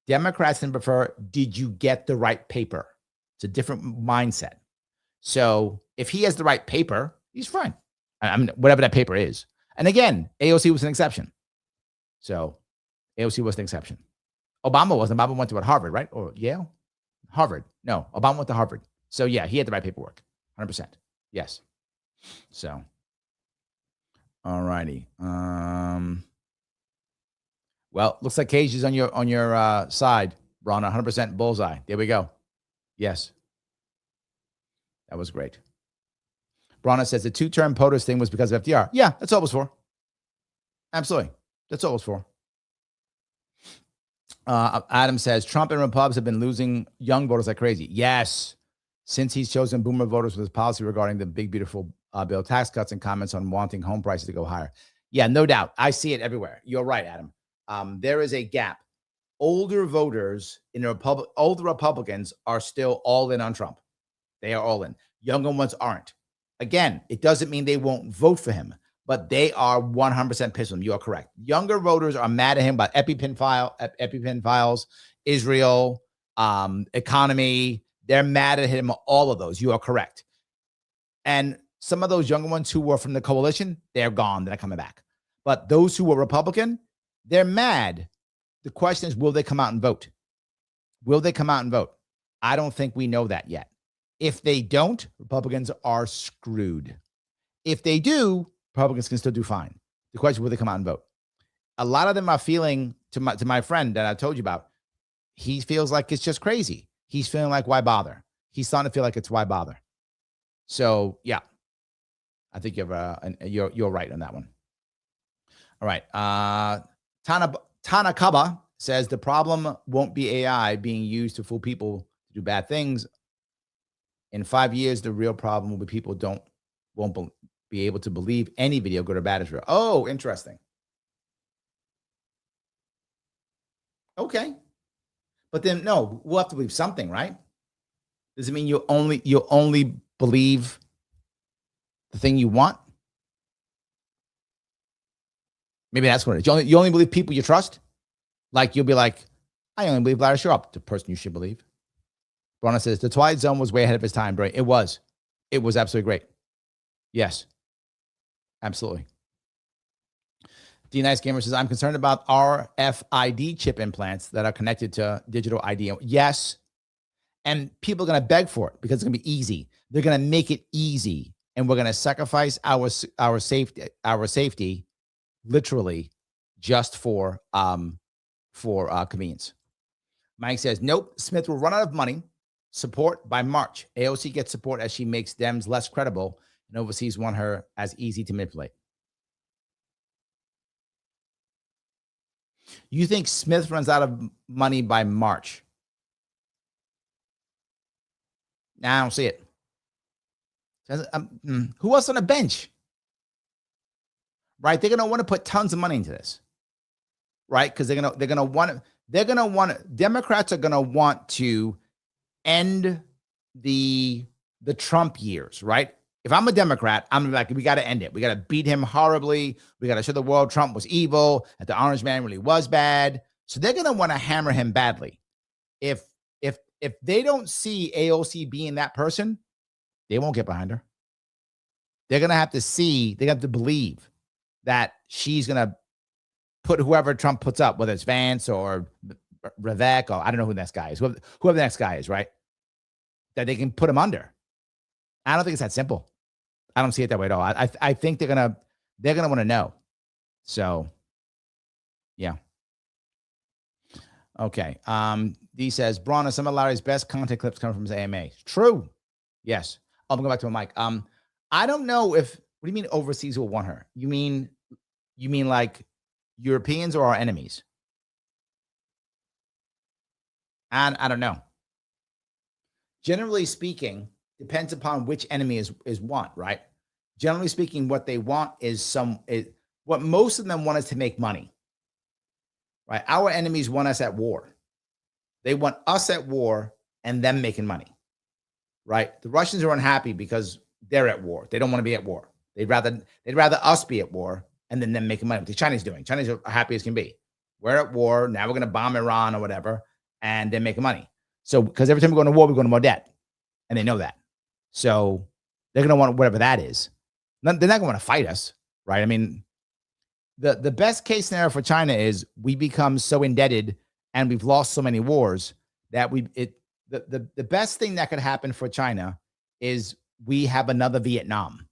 Democrats tend to prefer, did you get the right paper? It's a different mindset. So if he has the right paper, he's fine. I mean, whatever that paper is. And again, AOC was an exception. So AOC was an exception. Obama wasn't. Obama went to what, Harvard, right? Or Yale? Harvard. No, Obama went to Harvard. So yeah, he had the right paperwork. 100%. Yes. So, all righty. Well, looks like Cage is on your side, Ron. 100% bullseye. There we go. Yes. That was great. Brana says the two-term POTUS thing was because of FDR. Yeah, that's all it was for. Absolutely. That's all it was for. Adam says Trump and Republicans have been losing young voters like crazy. Yes. Since he's chosen boomer voters with his policy regarding the big, beautiful bill tax cuts and comments on wanting home prices to go higher. Yeah, no doubt. I see it everywhere. You're right, Adam. There is a gap. Older voters in the older Republicans are still all in on Trump. They are all in. Younger ones aren't. Again, it doesn't mean they won't vote for him, but they are 100% pissed with him. You are correct. Younger voters are mad at him about EpiPen files, Israel, economy. They're mad at him. All of those. You are correct. And some of those younger ones who were from the coalition, they're gone. They're not coming back. But those who were Republican, they're mad. The question is, will they come out and vote? Will they come out and vote? I don't think we know that yet. If they don't, Republicans are screwed. If they do, Republicans can still do fine. The question, will they come out and vote? A lot of them are feeling, to my friend that I told you about, he feels like it's just crazy. He's feeling like, why bother? He's starting to feel like it's why bother. So, yeah, I think you're right on that one. All right. Tanakaba says the problem won't be AI being used to fool people to do bad things. In 5 years, the real problem will be people won't be able to believe any video, good or bad, is real. Oh, interesting. Okay. But then, no, we'll have to believe something, right? Does it mean you'll only believe the thing you want? Maybe that's what it is. You only believe people you trust? Like, you'll be like, I only believe Larry Sharpe, the person you should believe. Bronna says, the Twilight Zone was way ahead of its time, bro. It was. It was absolutely great. Yes. Absolutely. D Nice Gamer says, I'm concerned about RFID chip implants that are connected to digital ID. Yes. And people are going to beg for it because it's going to be easy. They're going to make it easy. And we're going to sacrifice our safety literally just for convenience. Mike says, nope, Smith will run out of money. Support by March. AOC gets support as she makes Dems less credible and overseas want her as easy to manipulate. You think Smith runs out of money by March? Nah, I don't see it. Who else on the bench? Right? They're gonna want to put tons of money into this, right? Because they're gonna want Democrats are gonna want to end the Trump years, right? If I'm a Democrat, I'm like, we got to end it. We got to beat him horribly. We got to show the world Trump was evil, that the Orange Man really was bad. So they're gonna want to hammer him badly. If they don't see AOC being that person, they won't get behind her. They're gonna have to see. They have to believe that she's gonna put whoever Trump puts up, whether it's Vance or Vivek, or I don't know who the next guy is, whoever the next guy is, right? That they can put him under. I don't think it's that simple. I don't see it that way at all. I think they're gonna want to know. So, yeah. Okay. D says, Braun, some of Larry's best content clips come from his AMA. True. Yes. I'm gonna go back to my mic. I don't know if. What do you mean overseas will want her? You mean like Europeans or our enemies? And I don't know. Generally speaking, depends upon which enemy is want, right? Generally speaking, what they want is what most of them want is to make money, right? Our enemies want us at war. They want us at war and them making money, right? The Russians are unhappy because they're at war. They don't want to be at war. They'd rather us be at war and then them making money. What the Chinese doing? Chinese are happy as can be. We're at war. Now we're going to bomb Iran or whatever, and they're making money. So, because every time we go into war, we go into more debt, and they know that. So they're going to want whatever that is. They're not going to want to fight us, right? I mean, the best case scenario for China is we become so indebted and we've lost so many wars that the best thing that could happen for China is we have another Vietnam.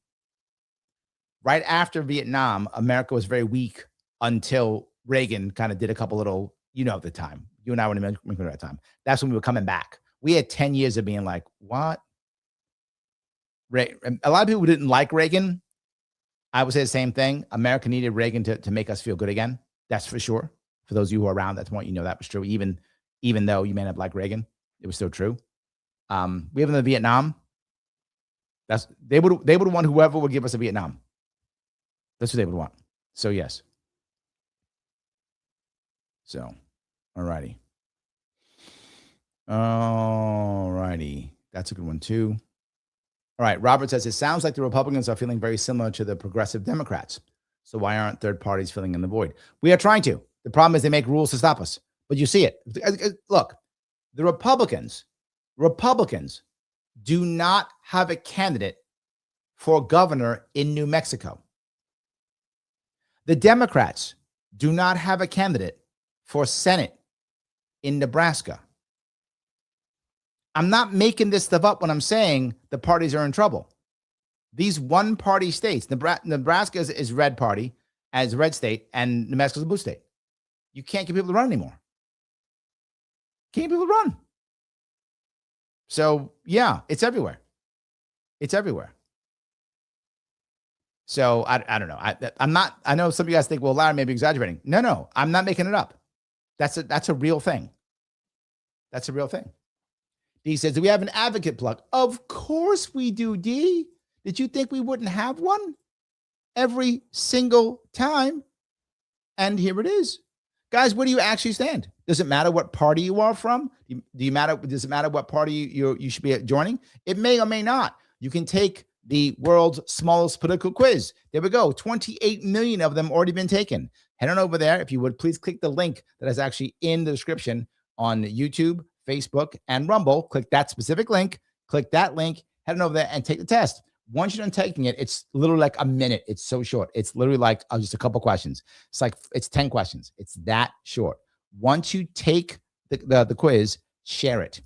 Right after Vietnam, America was very weak until Reagan kind of did a couple little, at the time. You and I were in America at that time. That's when we were coming back. We had 10 years of being like, what? A lot of people didn't like Reagan. I would say the same thing. America needed Reagan to make us feel good again. That's for sure. For those of you who are around that point, that was true. Even though you may not like Reagan, it was still true. We have in the Vietnam. They would want whoever would give us a Vietnam. That's what they would want. So yes. So, all righty. That's a good one too. All right. Robert says, it sounds like the Republicans are feeling very similar to the progressive Democrats. So why aren't third parties filling in the void? We are trying to. The problem is they make rules to stop us. But you see it. Look, the Republicans do not have a candidate for governor in New Mexico. The Democrats do not have a candidate for Senate in Nebraska. I'm not making this stuff up when I'm saying the parties are in trouble. These one-party states, Nebraska is red party, as red state, and New Mexico is a blue state. You can't get people to run anymore. Can't get people to run. So, yeah, it's everywhere. It's everywhere. So, I don't know. I know some of you guys think, well, Larry may be exaggerating. No, I'm not making it up. That's a real thing. That's a real thing. D says, do we have an advocate plug? Of course we do, D. Did you think we wouldn't have one? Every single time. And here it is. Guys, where do you actually stand? Does it matter what party you are from? Does it matter what party you should be joining? It may or may not. You can take the world's smallest political quiz. There we go. 28 million of them already been taken. Head on over there. If you would, please click the link that is actually in the description on YouTube, Facebook, and Rumble. Click that specific link. Click that link. Head on over there and take the test. Once you're done taking it, it's literally like a minute. It's so short. It's literally like just a couple questions. It's 10 questions. It's that short. Once you take the quiz, share it.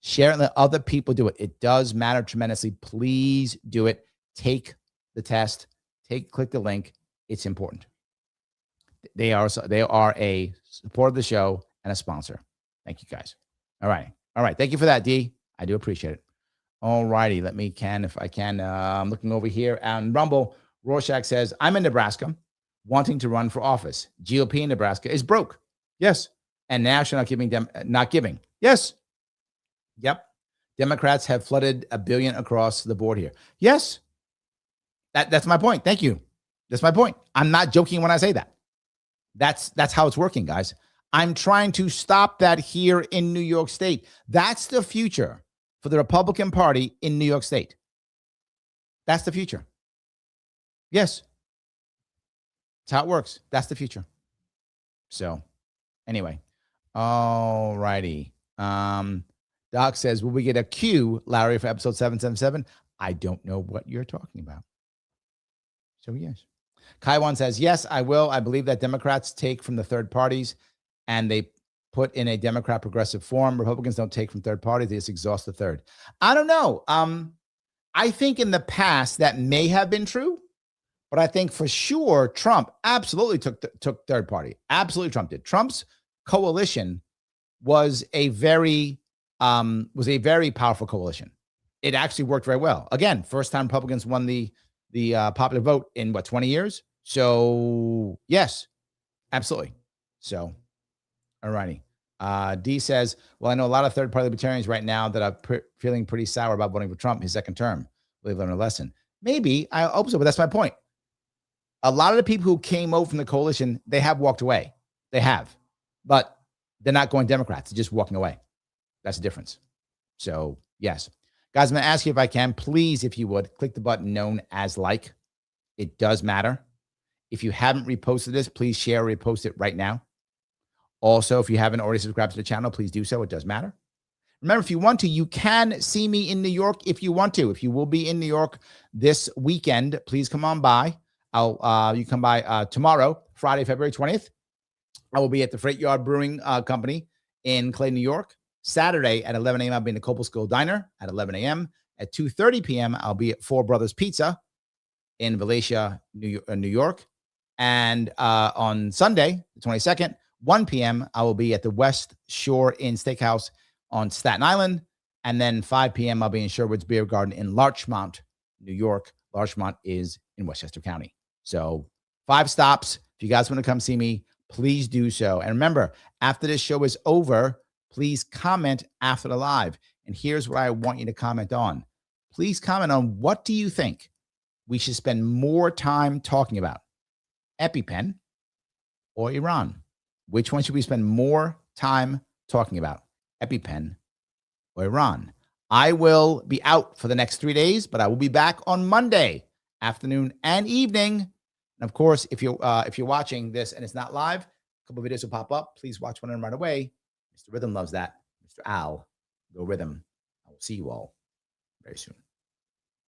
Share it and let other people do it. It does matter tremendously. Please do it. Take the test. Click the link. It's important. They are a support of the show and a sponsor. Thank you, guys. All right. Thank you for that, D. I do appreciate it. All righty. If I can, I'm looking over here on Rumble. Rorschach says, I'm in Nebraska wanting to run for office. GOP in Nebraska is broke. Yes. And national not giving. Yes. Yep. Democrats have flooded $1 billion across the board here. Yes. That's my point. Thank you. That's my point. I'm not joking when I say that. That's how it's working, guys. I'm trying to stop that here in New York State. That's the future for the Republican Party in New York State. That's the future. Yes. That's how it works. That's the future. So anyway, all righty. Doc says, will we get a Q, Larry, for episode 777? I don't know what you're talking about. So yes. Kaiwan says, yes, I will. I believe that Democrats take from the third parties and they put in a Democrat progressive form. Republicans don't take from third parties. They just exhaust the third. I don't know. I think in the past that may have been true, but I think for sure Trump absolutely took third party. Absolutely Trump did. Trump's coalition was a very powerful coalition. It actually worked very well. Again, first time Republicans won the popular vote in 20 years. So yes, absolutely. So, all righty. D says, well, I know a lot of third-party libertarians right now that are feeling pretty sour about voting for Trump his second term. They've learned a lesson. Maybe, I hope so, but that's my point. A lot of the people who came over from the coalition, they have walked away. They have. But they're not going Democrats. They're just walking away. That's the difference. So, yes. Guys, I'm going to ask you if I can, please, if you would, click the button known as like. It does matter. If you haven't reposted this, please share or repost it right now. Also, if you haven't already subscribed to the channel, please do so. It does matter. Remember, if you want to, you can see me in New York if you want to. If you will be in New York this weekend, please come on by. You come by tomorrow, Friday, February 20th. I will be at the Freight Yard Brewing Company in Clay, New York. Saturday at 11 a.m., I'll be in the Copel School Diner at 11 a.m. At 2:30 p.m., I'll be at Four Brothers Pizza in Valencia, New York. And on Sunday, the 22nd, 1 p.m., I will be at the West Shore Inn Steakhouse on Staten Island. And then 5 p.m., I'll be in Sherwood's Beer Garden in Larchmont, New York. Larchmont is in Westchester County. So 5 stops. If you guys want to come see me, please do so. And remember, after this show is over, please comment after the live. And here's what I want you to comment on. Please comment on, what do you think we should spend more time talking about? EpiPen or Iran? Which one should we spend more time talking about? EpiPen or Iran? I will be out for the next 3 days, but I will be back on Monday afternoon and evening. And of course, if you're watching this and it's not live, a couple of videos will pop up. Please watch one of them right away. Mr. Rhythm loves that. Mr. Al, go Rhythm. I will see you all very soon.